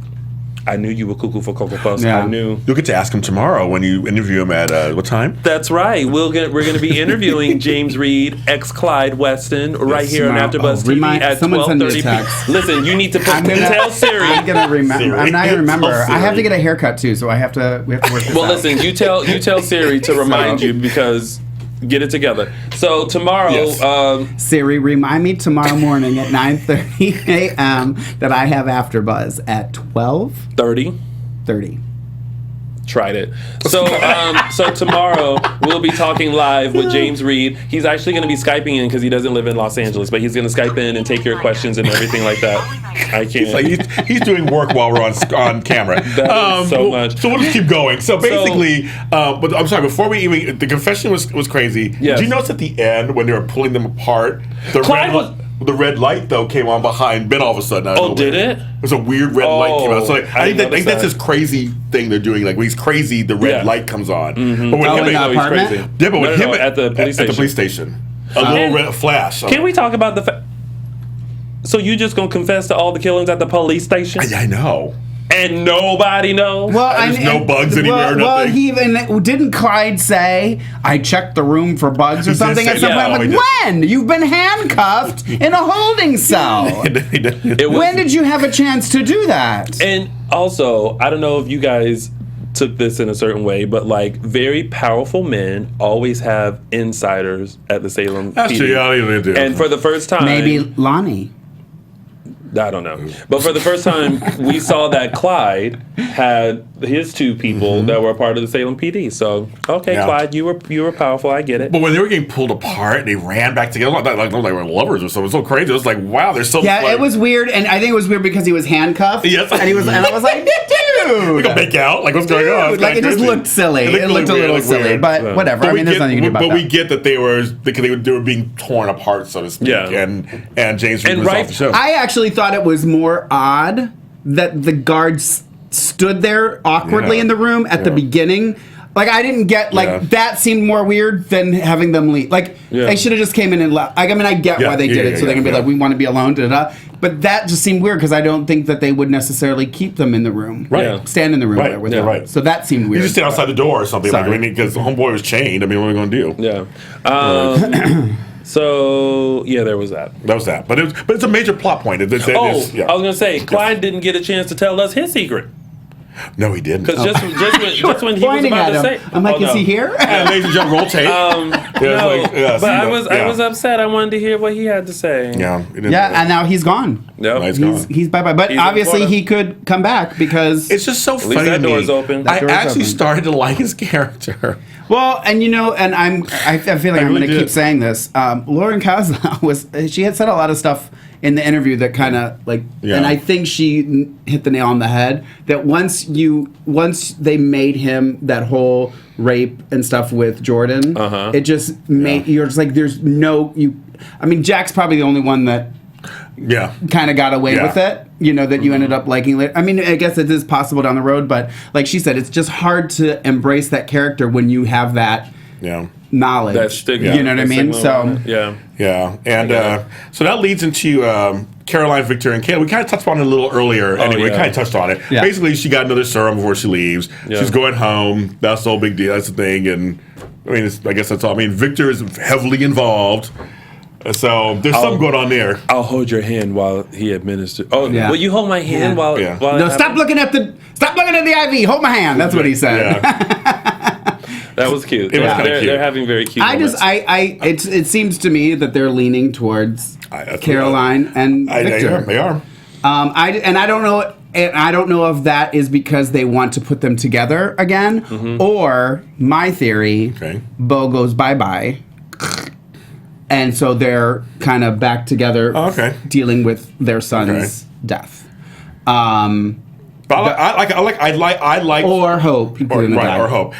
I knew you were cuckoo for Cocoa Puffs. Yeah. I knew. You'll get to ask him tomorrow when you interview him at what time? That's right. We're going to be interviewing James Reed, ex Clyde Weston, right here on AfterBuzz TV at 12:30. Listen, you need to tell Siri. I'm gonna remember. I'm not gonna remember. I have to get a haircut too, so we have to work this out. Well, listen, you tell Siri to remind you because. Get it together. So tomorrow, Siri, remind me tomorrow morning at 9:30 a.m. that I have AfterBuzz at 12:30. Tried it. So tomorrow we'll be talking live with James Reed. He's actually going to be Skyping in because he doesn't live in Los Angeles, but he's going to Skype in and take your questions and everything like that. I can't. He's doing work while we're on camera. That is so much. So we'll just keep going. So basically, but I'm sorry. Before we even, the confession was crazy. Yes. Did you notice at the end when they were pulling them apart, the red light though came on behind Ben all of a sudden. Oh, did it? There's a weird red light came out. So like, I think that's this crazy thing they're doing. Like when he's crazy, the red light comes on. Mm-hmm. But when in the apartment? Crazy. Yeah, but with him at the police station. A little red flash. Can we talk about the so you just gonna confess to all the killings at the police station? I know. And nobody knows. Well, there's no bugs anywhere. Well, he even didn't Clyde say, "I checked the room for bugs" or something at some point? When you've been handcuffed in a holding cell? When did you have a chance to do that? And also, I don't know if you guys took this in a certain way, but like very powerful men always have insiders at the Salem That's PD. true. Yeah, and for the first time, maybe Lonnie. I don't know. But for the first time, we saw that Clyde had his two people that were a part of the Salem PD. So, okay, Clyde, you were powerful. I get it. But when they were getting pulled apart, they ran back together like they were lovers or something. It was so crazy. It was like, wow, they're so. Yeah, it was weird, and I think it was weird because he was handcuffed. Yes, and I was like, dude, we can make out. Like, what's going on? Like, it just looked silly. It looked a little silly, but whatever. I mean, there's nothing you can do about that. But we get that they were being torn apart, so to speak. Yeah. And James Freeman was off the show. I actually thought it was more odd that the guards stood there awkwardly in the room at the beginning. Like, I didn't get, that seemed more weird than having them leave. Like, they should have just came in and left. I mean, I get why they did it, so they can be like, we want to be alone, da-da-da. But that just seemed weird, because I don't think that they would necessarily keep them in the room. Right. Stand in the room with them. Right. So that seemed weird. You just stand outside the door or something. Like, I mean, because the homeboy was chained. I mean, what are we going to do? Yeah. So there was that. That was that. But it's a major plot point. I was going to say, Clyde didn't get a chance to tell us his secret. No, he didn't. Because just when he was about to say, I'm like, is he here? Ladies and gentlemen, roll tape. But I was upset. I wanted to hear what he had to say. And now he's gone. Yep. He's bye-bye. But obviously he could come back because it's just so funny. That door's open. I actually started to like his character. Well, and and I feel like I'm going to keep saying this. Lauren Kozlow she had said a lot of stuff in the interview that kind of and I think she hit the nail on the head, that once they made him that whole rape and stuff with Jordan, it just made, you're just like, there's no, I mean, Jack's probably the only one that kind of got away with it, that you ended up liking later. I mean, I guess it is possible down the road, but like she said, it's just hard to embrace that character when you have that knowledge. That stigma. You know what I mean? So and so that leads into Caroline, Victor, and Kayla. We kind of touched on it a little earlier. We kind of touched on it. Yeah. Basically, she got another serum before she leaves. Yeah. She's going home. That's the whole big deal. That's the thing. And I mean, I guess that's all. I mean, Victor is heavily involved. So there's something going on there. I'll hold your hand while he administers. Oh, will you hold my hand while? No, stop looking at the IV. Hold my hand. That's what he said. That was cute. It was kind of cute. They're having very cute moments. It seems to me that they're leaning towards Caroline and Victor. They are. I don't know. And I don't know if that is because they want to put them together again, or my theory, Bo goes bye-bye, and so they're kind of back together, dealing with their son's death. But I like or Hope, or Hope.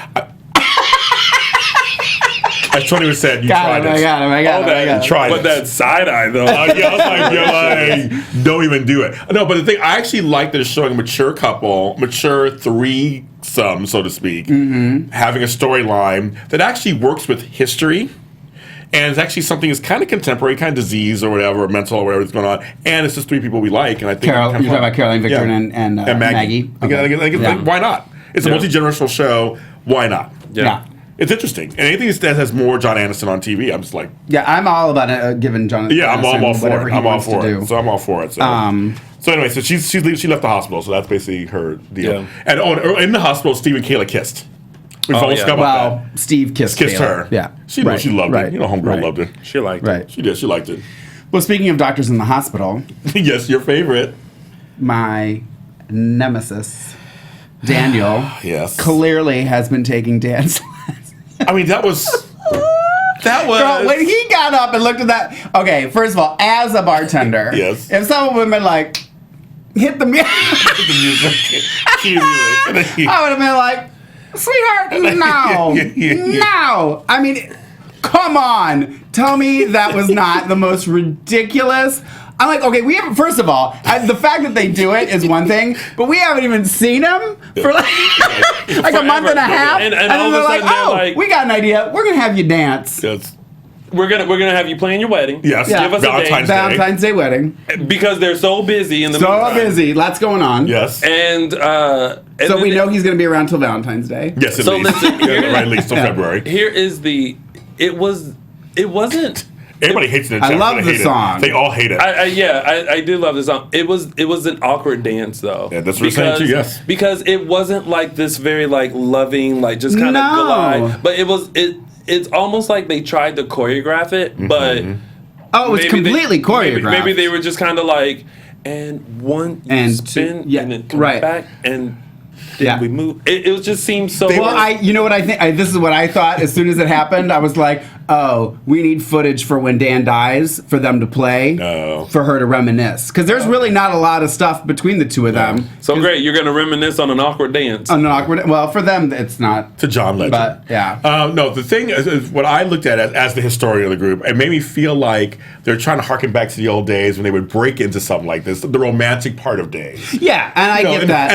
As Tony was saying, I got it. But that side eye though, I was like, don't even do it. No, but the thing, I actually like that it's showing a mature couple, mature threesome, so to speak, having a storyline that actually works with history. And it's actually something that's kind of contemporary, kind of disease or whatever, or mental or whatever that's going on. And it's just three people we like. And I think you're talking about Caroline, Victor, and Maggie. Okay. Why not? It's a multi-generational show. Why not? Yeah. It's interesting. And anything that has more John Aniston on TV, I'm just like... Yeah, I'm all about giving John Aniston I'm all for it. I'm all for it. So I'm all for it. So, anyway, so she left the hospital, so that's basically her deal. Yeah. And in the hospital, Steve and Kayla kissed. We've almost got about that. Steve kissed her. Yeah. She loved it. You know, homegirl loved it. She liked it. She did. She liked it. Well, speaking of doctors in the hospital... Yes, your favorite. My nemesis, Daniel, clearly has been taking dance lessons. I mean, that was... Girl, when he got up and looked at that... Okay, first of all, as a bartender, if someone would have been like, hit the music... I would have been like... Sweetheart, no. No. I mean, come on. Tell me that was not the most ridiculous. I'm like, okay, we haven't, first of all, the fact that they do it is one thing, but we haven't even seen him for like a month and a half. And then they're like, we got an idea. We're going to have you dance. Yes. We're gonna have you plan your wedding. Yes. Yeah. Give us Valentine's Day wedding. Because they're so busy in the meantime. Busy. Lots going on. Yes. And so we know he's going to be around till Valentine's Day. Yes, at least. Listen, at least till February. Here is it wasn't. Everybody hates it. I love the song. They all hate it. I do love the song. It was an awkward dance though. Yeah, that's what I'm saying too. Yes, because it wasn't like this very like loving, like just kind of glide, but it's almost like they tried to choreograph it, but it was completely choreographed. Maybe they were just kind of like, and one spin and then come back and. Then we move. It just seems so. You know what I think? This is what I thought as soon as it happened. I was like, oh, we need footage for when Dan dies for them to play, for her to reminisce. Because there's really not a lot of stuff between the two of them. So great, you're going to reminisce on an awkward dance. Well, for them, it's not. To John Legend. But, yeah. No, the thing is what I looked at as the historian of the group, it made me feel like they're trying to harken back to the old days when they would break into something like this, the romantic part of days. Yeah, and I get that.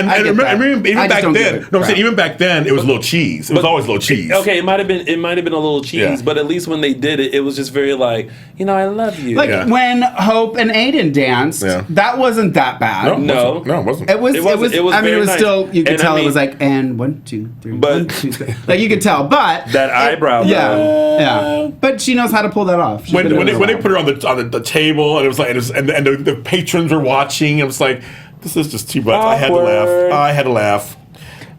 Even back then, it was a little cheese. It was always a little cheese. Okay, it might have been a little cheese, but at least when they did it, it was just very like, I love you. Like when Hope and Aiden danced, that wasn't that bad. No, it wasn't. It was. I mean, it was nice. Still. You could tell it was like, and 1, 2, 3. But 1, 2, 3. Like you could tell, but that eyebrow. Yeah. But she knows how to pull that off. When they put her on the table, and it was like, and the patrons were watching, it was like, this is just too much. I had to laugh.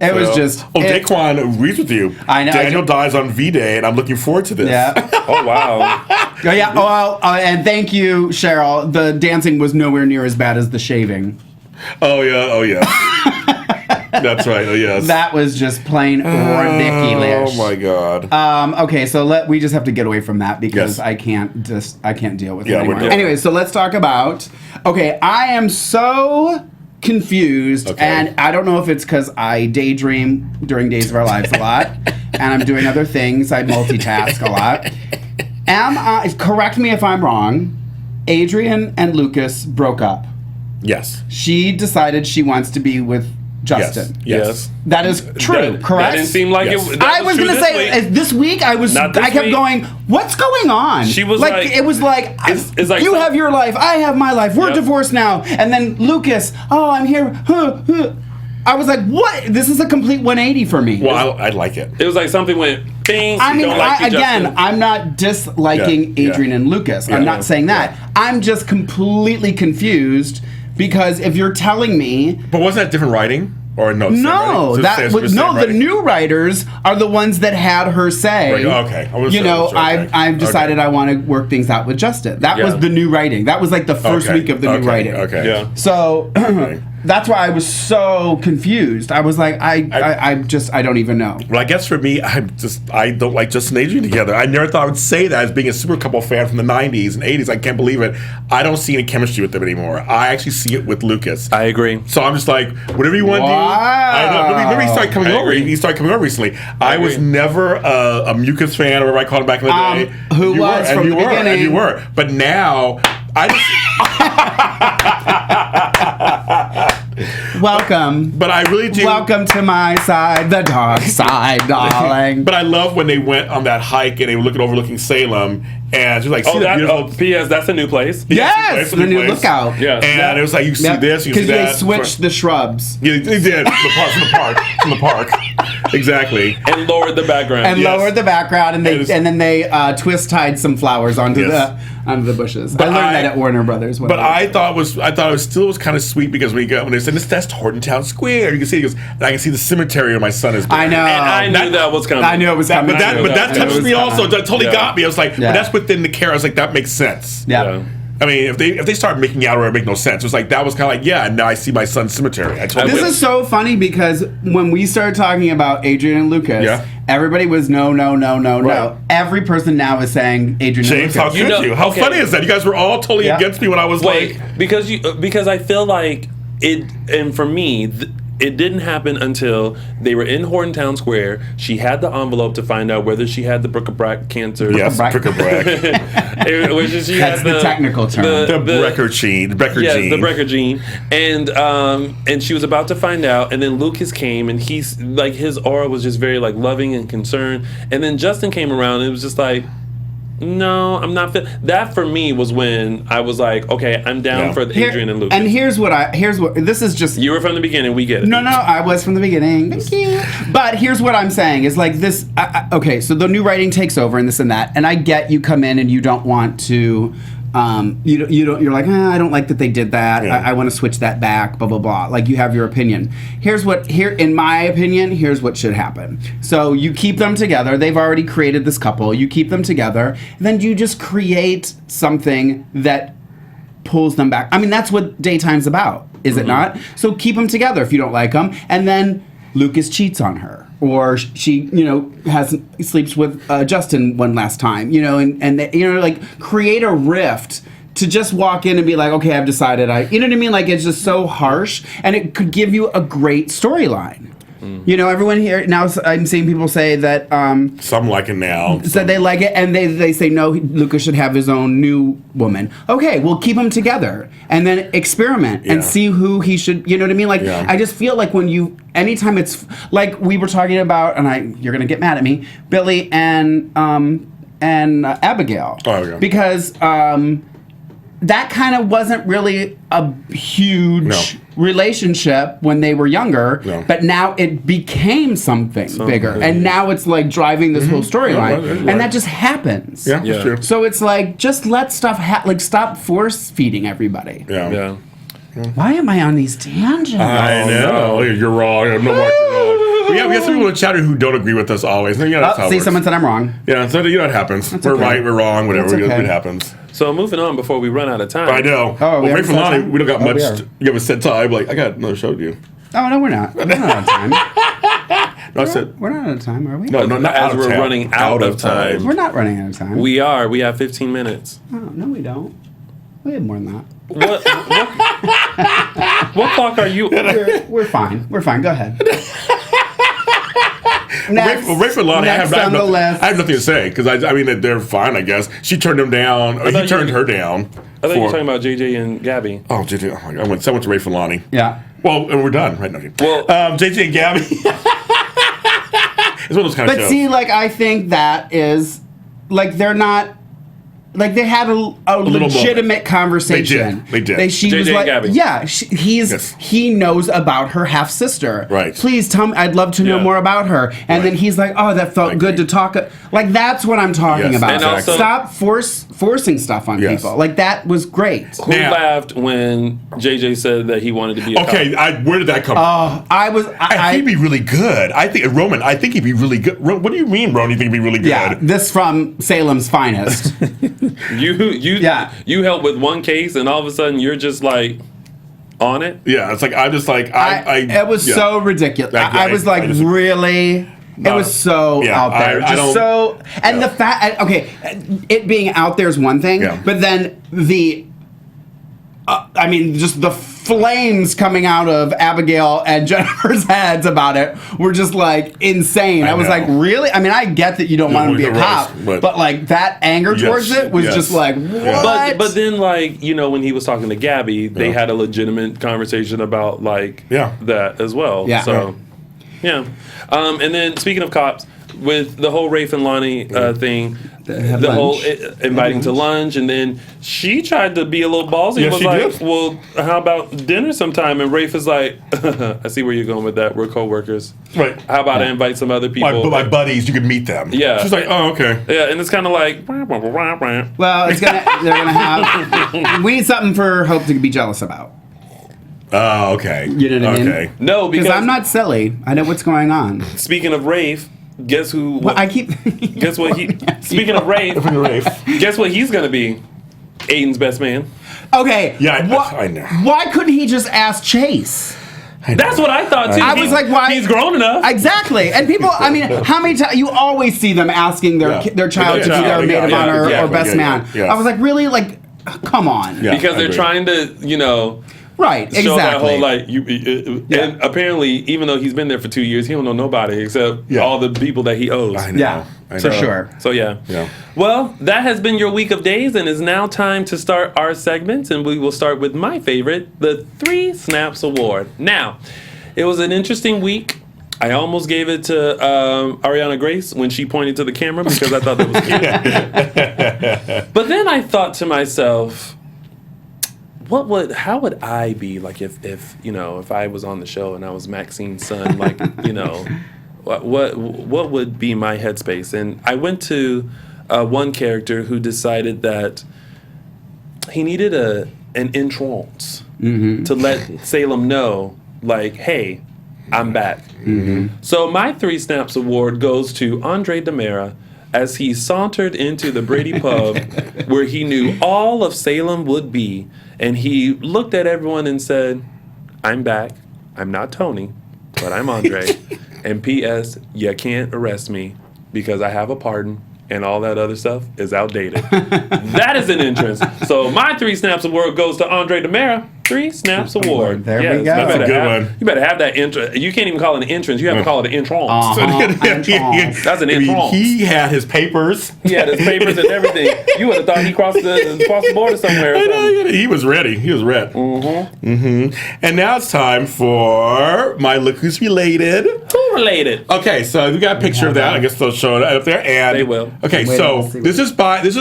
It was just. Daquan agrees with you. I know. Daniel dies on V-Day, and I'm looking forward to this. Yeah. Oh, wow. Yeah. Well, and thank you, Cheryl. The dancing was nowhere near as bad as the shaving. Oh, yeah. That's right. Oh, yes. That was just plain ridiculous. Oh, my God. Okay, so we just have to get away from that because I can't deal with it anymore. Anyway, so let's talk about. Okay, I am so confused, and I don't know if it's because I daydream during Days of Our Lives a lot, and I'm doing other things. I multitask a lot. Correct me if I'm wrong. Adrian and Lucas broke up. Yes. She decided she wants to be with Justin. Yes. That is true, correct? That didn't seem like it. I was going to say, this week, I kept going, what's going on? She was like, it was like, it's like you have your life, I have my life, we're divorced now. And then Lucas, I'm here. I was like, what? This is a complete 180 for me. Well, I like it. It was like something went bing. I mean, I'm not disliking Adrian and Lucas. I'm not saying that. I'm just completely confused. Because if you're telling me, but wasn't that different writing or no? The new writers are the ones that had her say. Okay, I've decided I want to work things out with Justin. That was the new writing. That was like the first week of the new writing. Okay, yeah. So that's why I was so confused. I was like, I don't even know. Well, I guess for me, I don't like Justin and Adrian together. I never thought I would say that as being a super couple fan from the 90s and 80s. I can't believe it. I don't see any chemistry with them anymore. I actually see it with Lucas. I agree. So I'm just like, whatever you want to do. I know. Remember he started coming over. He started coming over recently. I was never a Mucus fan, or whatever I called him back in the day. Who was from the beginning. And you were. But now, I just... Welcome. But I really do. Welcome to my side, the dark side, darling. But I love when they went on that hike and they were overlooking Salem, and she's like, P.S. That's a new place. Yes, the new lookout. Yeah, and it was like, you see this, you see that. Because they switched the shrubs. Yeah, they did. From the park. Exactly. And lowered the background. And then they twist-tied some flowers onto the bushes. But I learned that at Warner Brothers. But I thought it still was kind of sweet because when they said that's Tordentown Square, you can see it goes, and I can see the cemetery where my son is buried. I know. And I knew that was coming. I knew it was coming. But that touched me also. That totally got me. I was like, but that's within the care. I was like, that makes sense. Yeah. I mean, if they start making out, or it make no sense. It was like that was kind of like, now I see my son's cemetery. This is so funny because when we started talking about Adrian and Lucas, everybody was no. Every person now is saying Adrian James, and Lucas. how could you? How funny is that? You guys were all totally against me when I was because I feel like it, and for me, it didn't happen until they were in Hortontown Square. She had the envelope to find out whether she had the bric-a-brac cancer. Yes, bric-a-brac. That's the technical term. The Brecker gene. The Brecker gene. And she was about to find out, and then Lucas came, and he's like, his aura was just very like loving and concerned. And then Justin came around, and it was just like, no, I'm not that for me was when I was like, okay, I'm down for the Adrian and Lucas. And here's what this is just. You were from the beginning, we get it. No, I was from the beginning. Thank you. But here's what I'm saying is like this. Okay, so the new writing takes over and this and that, and I get you come in and you don't want to. You're like, I don't like that they did that. Yeah. I want to switch that back. Blah blah blah. Like you have your opinion. In my opinion, here's what should happen. So you keep them together. They've already created this couple. You keep them together. Then you just create something that pulls them back. I mean, that's what daytime's about, is it not? So keep them together if you don't like them, and then Lucas cheats on her, or she, sleeps with Justin one last time, and they, like create a rift to just walk in and be like, okay, I've decided you know what I mean? Like it's just so harsh, and it could give you a great storyline. Everyone here now, I'm seeing people say that some like it now. Said they like it, and they say no, Lucas should have his own new woman. Okay, we'll keep them together and then experiment and see who he should. You know what I mean? Like I just feel like anytime it's like we were talking about, and you're gonna get mad at me, Billy and Abigail. Oh, yeah. Because that kind of wasn't really a huge relationship when they were younger, but now it became something bigger, and now it's like driving this whole storyline, and that just happens. Yeah, that's true. So it's like, just let stuff stop force feeding everybody. Yeah. Why am I on these tangents? I know. You're wrong. I'm no more wrong. We have some people in the chat who don't agree with us always. That's how it works. Someone said I'm wrong. Yeah, so it happens. We're right, we're wrong, whatever. It happens. So moving on before we run out of time. I know. Well, Ray from Lonnie, we don't got much. You have a set time. Like, I got another show to do. Oh, no, we're not. We're not out of time. No, I said we're not out of time, are we? No, not as out we're of time. running out of time. We're not running out of time. We are. We have 15 minutes. Oh, no, we don't. We have more than that. What clock are you? We're fine. We're fine. Go ahead. Ray for Lonnie, I have nothing to say because I mean they're fine. I guess she turned him down. Or he turned her down. I thought you were talking about JJ and Gabby. Oh, JJ! Oh my God, I went to Ray for Lonnie. Yeah. Well, and we're done, right? No, well, JJ and Gabby. It's one of those kind of shows. But see, like I think that is like they're not. Like they had a legitimate conversation. They did. She was like, Gabby. Yeah, he knows about her half sister. Right. Please tell me. I'd love to know more about her. And then he's like, oh, that felt good to talk. Like that's what I'm talking about. And also, stop forcing stuff on people. Like that was great. Who laughed when JJ said that he wanted to be a cop? Where did that come from? He'd be really good. I think he'd be really good. What do you mean, Roman? You think he'd be really good? Yeah, this from Salem's finest. You help with one case and all of a sudden you're just like on it. Yeah, it's like I'm just like it was so ridiculous. I was like, really? It was so out there. And the fact, it being out there is one thing, but then just the flames coming out of Abigail and Jennifer's heads about it were just like insane. I was like, really? I mean, I get that you don't want to be a cop, but like that anger towards it was just like, what? But then like, when he was talking to Gabby, they had a legitimate conversation about like that as well. Yeah. So, and then speaking of cops, with the whole Rafe and Lonnie thing, the whole inviting to lunch, and then she tried to be a little ballsy and was like, well, how about dinner sometime? And Rafe is like, I see where you're going with that. We're co-workers. Right. How about I invite some other people? My buddies, you could meet them. Yeah. She's like, oh, okay. Yeah, and it's kind of like, well, they're gonna have, we need something for Hope to be jealous about. Oh, okay. You know what I mean? No, because I'm not silly. I know what's going on. Speaking of Rafe, guess who? Well, I keep. Guess what he? Speaking of Rafe, guess what he's gonna be? Aiden's best man. Okay. Yeah, I know. Why couldn't he just ask Chase? That's what I thought too. I was like, why? He's grown enough. Exactly. And people, I mean, how many times you always see them asking their child to be their maid of honor or best man? I was like, really? Like, come on. Because they're trying to, Right, show that exactly. whole like and apparently even though he's been there for 2 years, he don't know nobody except all the people that he owes. I know. Yeah, for sure. So yeah. Well, that has been your week of days, and it's now time to start our segments, and we will start with my favorite, the 3 Snaps Award. Now, it was an interesting week. I almost gave it to Ariana Grace when she pointed to the camera because I thought that was cute. But then I thought to myself, how would I be like if I was on the show and I was Maxine's son, like, what would be my headspace? And I went to one character who decided that he needed an entrance to let Salem know, like, hey, I'm back. So my 3 Snaps Award goes to Andre DiMera as he sauntered into the Brady pub where he knew all of Salem would be, and he looked at everyone and said, I'm back. I'm not Tony, but I'm Andre. And P.S., you can't arrest me because I have a pardon and all that other stuff is outdated. That is an entrance. So my 3 Snaps Award goes to Andre DiMera. 3 Snaps Award. There we go. That's a good one. You better have that entrance. You can't even call it an entrance. You have to call it an entrance. That's an entrance. He had his papers. He had his papers and everything. You would have thought he crossed the border somewhere. Or something. He was ready. He was ready. And now it's time for my Look Who's Related. Who related? Okay, so we got a picture of that. I guess they'll show it up there. And they will. Okay, so this is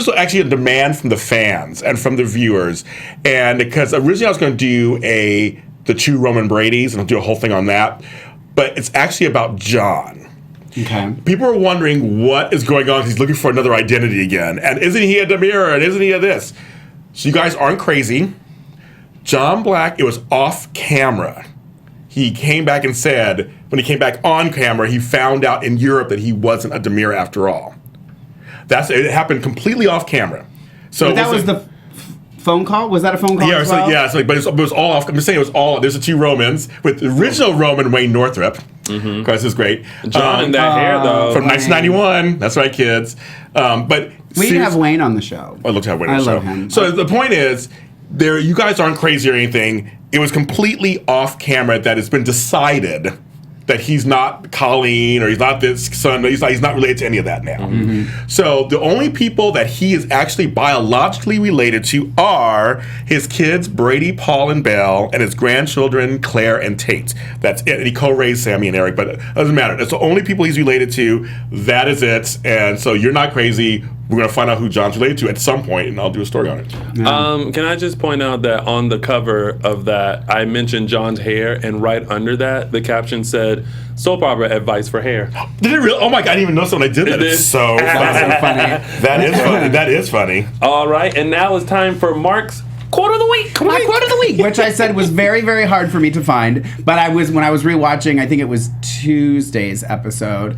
actually a demand from the fans and from the viewers, and because originally I was going to do the 2 Roman Bradys, and I'll do a whole thing on that, but it's actually about John. Okay. People are wondering what is going on. He's looking for another identity again, and isn't he a DiMera, and isn't he a this? So you guys aren't crazy. John Black, it was off camera. He came back and said, when he came back on camera, he found out in Europe that he wasn't a DiMera after all. It happened completely off camera. So that was the phone call? Was that a phone call? Yeah, as well? but it was all off. I'm just saying it was all. There's the 2 Romans with the original Roman Wayne Northrup. Because it's great. John and that hair though from 1991. That's right, kids. But we didn't have Wayne on the show. I love to have Wayne on the show. I love him. So the point is, you guys aren't crazy or anything. It was completely off camera that it's been decided that he's not Colleen or he's not this son. He's not related to any of that now. So the only people that he is actually biologically related to are his kids, Brady, Paul, and Belle, and his grandchildren, Claire and Tate. That's it. And he co-raised Sammy and Eric, but it doesn't matter. That's the only people he's related to. That is it. And so you're not crazy. We're going to find out who John's related to at some point, and I'll do a story on it. Can I just point out that on the cover of that, I mentioned John's hair, and right under that, the caption said, soap opera advice for hair. Did it really? Oh my God, I didn't even notice when I did that. It's so funny. That is funny. That is funny. All right, and now it's time for Mark's Quote of the Week. My quote of the week, which I said was very, very hard for me to find. But when I was rewatching, I think it was Tuesday's episode,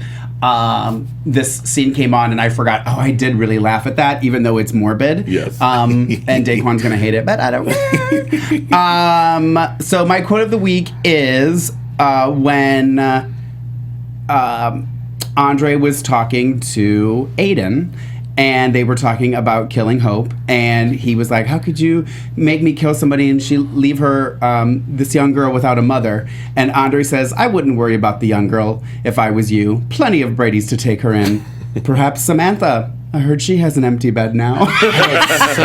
this scene came on and I forgot, I did really laugh at that, even though it's morbid. Yes. And Daquan's going to hate it, but I don't care. So my quote of the week is when Andre was talking to Aiden, and they were talking about killing Hope, and he was like, how could you make me kill somebody and leave her, this young girl, without a mother? And Andre says, I wouldn't worry about the young girl if I was you. Plenty of Brady's to take her in. Perhaps Samantha. I heard she has an empty bed now. It's so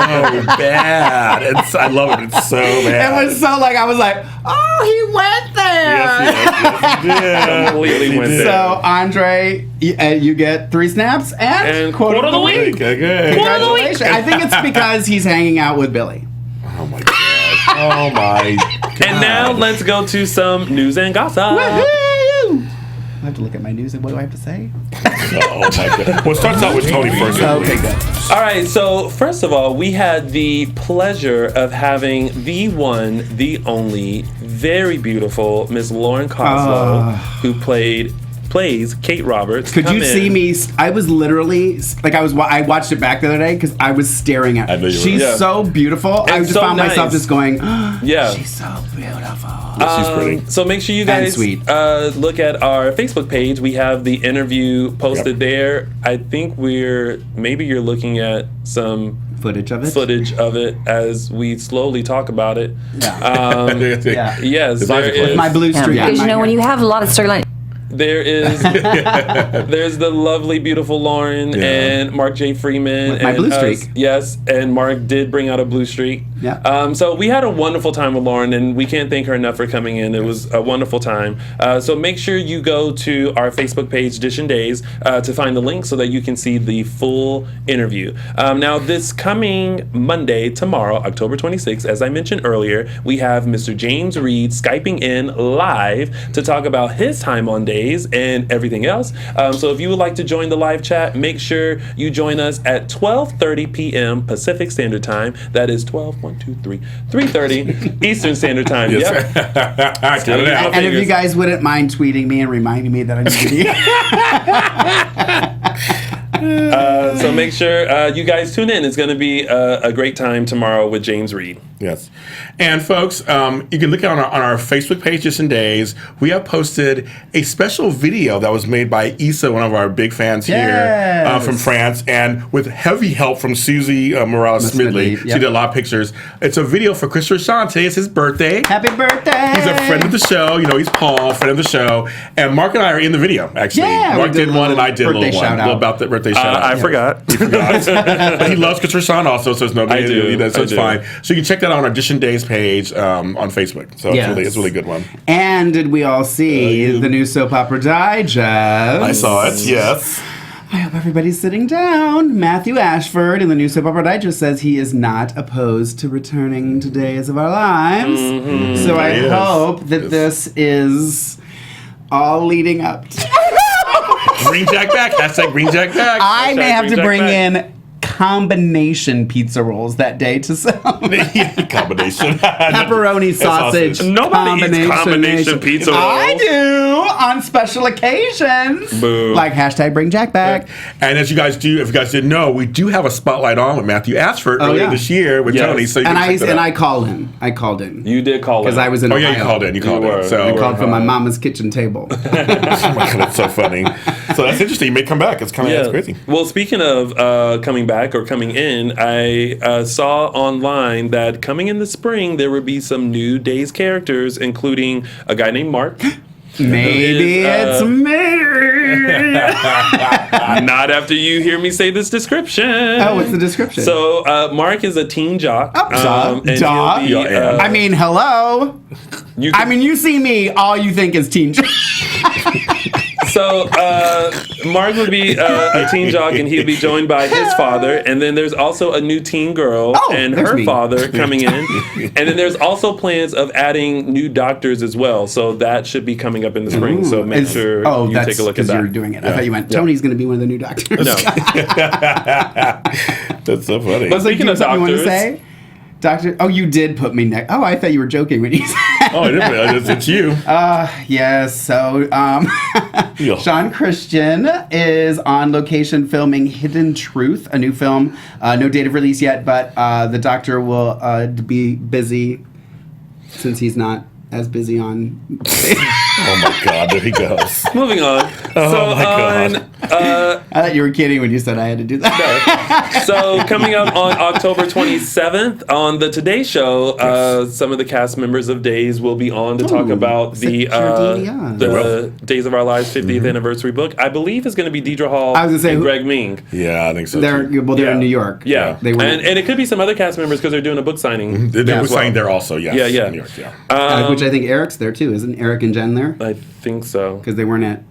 bad. I love it. It's so bad. It was so I was like, he went there. Yes, he did. Completely went there. So, Andre, you get 3 snaps and quote of the week. Okay. Congratulations. I think it's because he's hanging out with Billy. Oh my God. Oh my God. And now let's go to some news and gossip. Woohoo! I have to look at my news and what do I have to say? Oh my God. Well, it starts out with Tony first. Okay, good. All right, so first of all, we had the pleasure of having the one, the only, very beautiful Miss Lauren Koslow, who plays Kate Roberts. Could you see me? I was literally I watched it back the other day because I was staring at her. She's so beautiful. And I just so found myself just going, yeah, she's so beautiful. She's pretty. So make sure you guys look at our Facebook page. We have the interview posted there. I think maybe you're looking at some footage of it as we slowly talk about it. Yeah. Yes, there is. With my blue streak. Because when you have a lot of storyline. There is, there's the lovely, beautiful Lauren and Mark J Freeman. With my and blue streak. Yes, and Mark did bring out a blue streak. Yeah. So we had a wonderful time with Lauren, and we can't thank her enough for coming in. It was a wonderful time. So make sure you go to our Facebook page, Dish and Days, to find the link so that you can see the full interview. Now, this coming Monday, tomorrow, October 26th, as I mentioned earlier, we have Mr. James Reed Skyping in live to talk about his time on Days and everything else. So if you would like to join the live chat, make sure you join us at 12:30 p.m. Pacific Standard Time. That is 3:30 Eastern Standard Time. Yes. Yep. And if you guys wouldn't mind tweeting me and reminding me that I need to So make sure you guys tune in. It's going to be a great time tomorrow with James Reed. Yes. And folks, you can look on our Facebook page, Just in Days. We have posted a special video that was made by Issa, one of our big fans here from France, and with heavy help from Susie Morales-Smidley. She did a lot of pictures. It's a video for Christopher Sean. Today is his birthday. Happy birthday! He's a friend of the show. You know, he's Paul, friend of the show. And Mark and I are in the video, actually. Yeah, Mark did one and I did a little one. About the birthday shout out. I forgot. But he loves Christopher Sean also, so it's no big deal. So it's fine. So you can check that out on our Dish and Days page on Facebook. So it's a really good one. And did we all see the new soap opera digest? I saw it, yes. I hope everybody's sitting down. Matthew Ashford in the new soap opera digest says he is not opposed to returning to Days of Our Lives. So I hope that this is all leading up to... Bring Jack back. Hashtag bring Jack back. I may have to bring in combination pizza rolls that day to sell. Combination. Pepperoni sausage. Nobody eats combination pizza rolls. I do on special occasions. Boo. Like hashtag bring Jack back. And as you guys do, if you guys didn't know, we do have a spotlight on with Matthew Ashford earlier this year with Tony. So you can I called him. I called in. You did call in. Because I was in Ohio. You called in. You called in. So I called from my mama's kitchen table. Oh my God, that's so funny. So that's interesting. You may come back. It's crazy. Well, speaking of coming back or coming in, I saw online that coming in the spring there would be some new Days characters, including a guy named Mark. Maybe it's me. Not after you hear me say this description. Oh, what's the description? So Mark is a teen jock. I mean, hello. You see me, all you think is teen jock. So Mark would be a teen jock, and he'd be joined by his father. And then there's also a new teen girl and her father coming in. And then there's also plans of adding new doctors as well. So that should be coming up in the spring. So make sure you take a look at that. You're doing it. I thought you meant Tony's going to be one of the new doctors. No. That's so funny. But speaking of doctors, you want to say? Doctor, you did put me next. Oh, I thought you were joking when you said. I didn't. It's you. Yes. So, Sean Christian is on location filming Hidden Truth, a new film. No date of release yet, but the doctor will be busy since he's not as busy on. Oh my God, there he goes. Moving on. God. I thought you were kidding when you said I had to do that. So coming up on October 27th on the Today Show, some of the cast members of Days will be on to talk about the Days of Our Lives 50th anniversary book. I believe it's going to be Deidre Hall and Greg Ming. Yeah, I think so. They're in New York. Yeah. And it could be some other cast members because they're doing a book signing. They're book signing there also, yes. Yeah. In New York, which I think Eric's there too. Isn't Eric and Jen there? I think so. Because they weren't at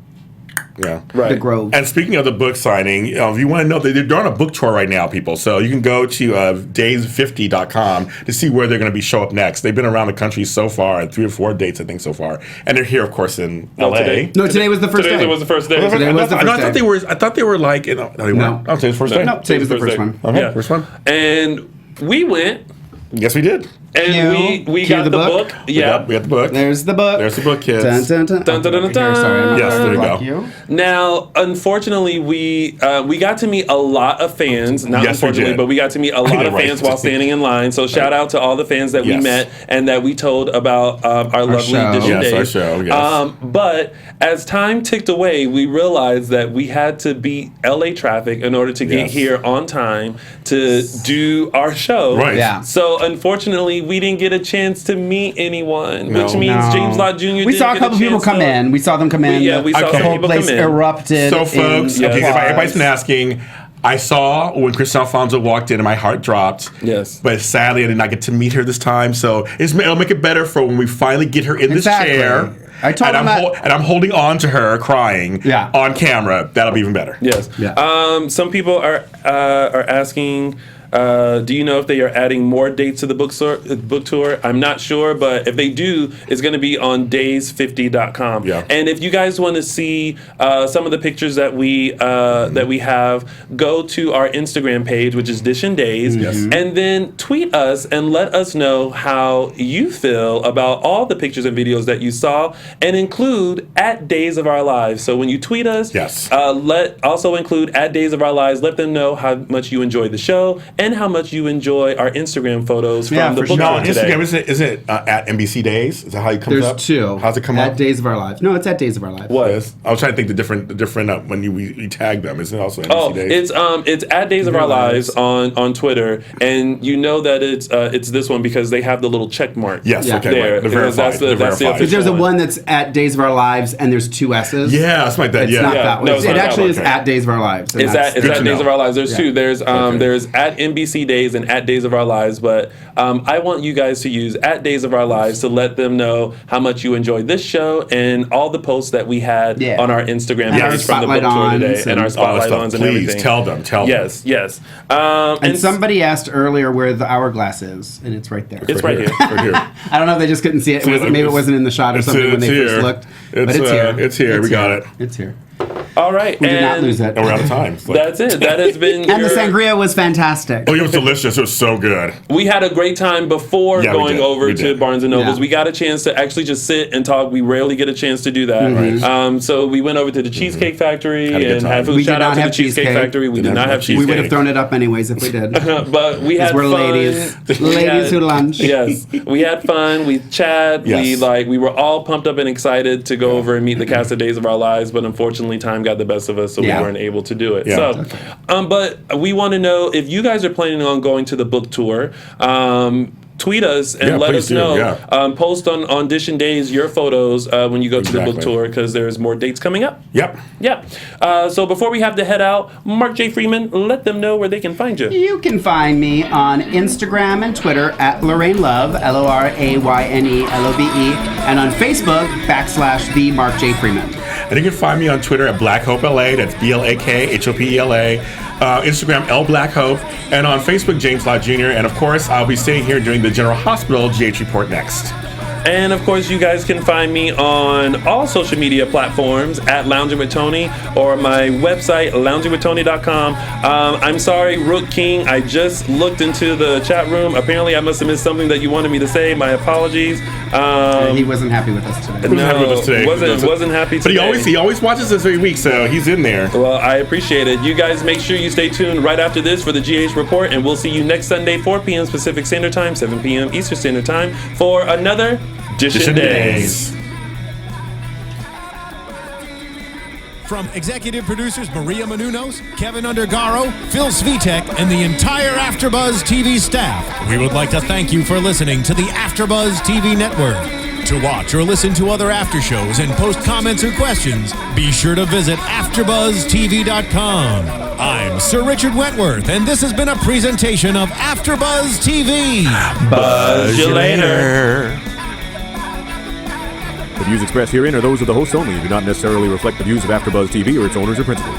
the Grove. And speaking of the book signing, if you want to know, they're on a book tour right now, people. So you can go to days50.com to see where they're going to be show up next. They've been around the country so far, 3 or 4 dates, I think, so far. And they're here, of course, in LA. Today was the first day. Today was the first day. I thought they were like, no, they weren't. Oh, today was the first day. No, today was the first one. Okay, first one. And we went. Yes, we did. And we got the book. Yeah, we got the book. There's the book. There's the book, kids. Dun, dun, dun. Dun, dun, dun, dun, dun. Sorry, yes, there you go. you. Now, unfortunately, we got to meet a lot of fans. Not unfortunately, but we got to meet a lot of fans while standing in line. So shout out to all the fans that we met and that we told about our lovely Edition Days. Our show, yes. But as time ticked away, we realized that we had to beat LA traffic in order to get here on time to do our show. Right. Yeah. So unfortunately, we didn't get a chance to meet anyone, which means James Lott Jr. We saw a couple people come in. We saw them come in. We saw the some whole people place come in. erupted. So, folks, everybody's been asking. I saw when Kristen Alfonso walked in and my heart dropped. Yes. But sadly, I did not get to meet her this time. So it'll make it better for when we finally get her in this chair. I told him and I'm holding on to her crying on camera. That'll be even better. Yes. Yeah. Some people are asking, do you know if they are adding more dates to the book tour? I'm not sure, but if they do, it's going to be on days50.com. Yeah. And if you guys want to see some of the pictures that we have, go to our Instagram page, which is Dish and Days, and then tweet us and let us know how you feel about all the pictures and videos that you saw, and include @Days of Our Lives. So when you tweet us, also include @Days of Our Lives. Let them know how much you enjoyed the show and how much you enjoy our Instagram photos from the book tour today. Instagram, is it at NBC Days? Is that how it comes up? There's two. How's it come up? At Days of Our Lives. No, it's at Days of Our Lives. What? I was trying to think the different when we tag them. Isn't it also NBC Days? It's @Days of Our Lives on Twitter, and you know that it's this one because they have the little check mark. Yes, okay, there. right. The verified. That's the official Because there's one. one that's at Days of Our Lives, and there's 2 S's. Yeah, something like that. It's not that one. No, it's it not that actually one. is at Days of Our Lives. It's at Days of Our Lives. There's two. There's there's @NBC Days and @Days of Our Lives, but I want you guys to use @Days of Our Lives to let them know how much you enjoyed this show and all the posts that we had on our Instagram page from the book tour today and our spotlight ons and everything. Please tell them. Yes. And somebody asked earlier where the hourglass is, and it's right there. It's right here. Right here. I don't know if they just couldn't see it. Maybe it wasn't in the shot or something when they first looked. But it's here. It's here. We got it. It's here. All right. We did not lose it. And we're out of time. That's it. That has been And the sangria was fantastic. Oh, it was delicious. It was so good. We had a great time before going over to Barnes & Nobles. Yeah. We got a chance to actually just sit and talk. We rarely get a chance to do that. So we went over to the Cheesecake Factory and had food. Shout out to the Cheesecake Factory. We did not have cheesecake. We would have thrown it up anyways if we did. But we had we're fun. ladies. Ladies who lunch. Yes. We had fun. We chat. Yes. We were all pumped up and excited to go over and meet the cast of Days of Our Lives, but unfortunately time got the best of us, so we weren't able to do it. Yeah. So but we want to know if you guys are planning on going to the book tour. Tweet us and let us know. Post on Dish and Days your photos when you go to the book tour, because there's more dates coming up. Yep. So before we have to head out, Mark J Freeman, let them know where they can find you. You can find me on Instagram and Twitter at Lorraine Love, LORAYNELOVE, and on Facebook /the Mark J Freeman. And you can find me on Twitter at Black Hope LA. That's BLAKHOPELA. Instagram L Black Hope, and on Facebook James Lott Jr. And of course, I'll be staying here during the General Hospital GH Report next. And of course, you guys can find me on all social media platforms at Lounging with Tony, or my website, loungingwithtony.com. I'm sorry, Rook King, I just looked into the chat room. Apparently, I must have missed something that you wanted me to say. My apologies. He wasn't happy with us today. Wasn't happy today. But he always watches us every week, so he's in there. Well, I appreciate it. You guys make sure you stay tuned right after this for the GH Report, and we'll see you next Sunday, 4 p.m. Pacific Standard Time, 7 p.m. Eastern Standard Time, for another Dish and Days. From executive producers Maria Menounos, Kevin Undergaro, Phil Svitek, and the entire AfterBuzz TV staff, we would like to thank you for listening to the AfterBuzz TV network. To watch or listen to other after shows and post comments or questions, be sure to visit AfterBuzzTV.com. I'm Sir Richard Wentworth, and this has been a presentation of AfterBuzz TV. Buzz you later. The views expressed herein are those of the hosts only and do not necessarily reflect the views of AfterBuzz TV or its owners or principals.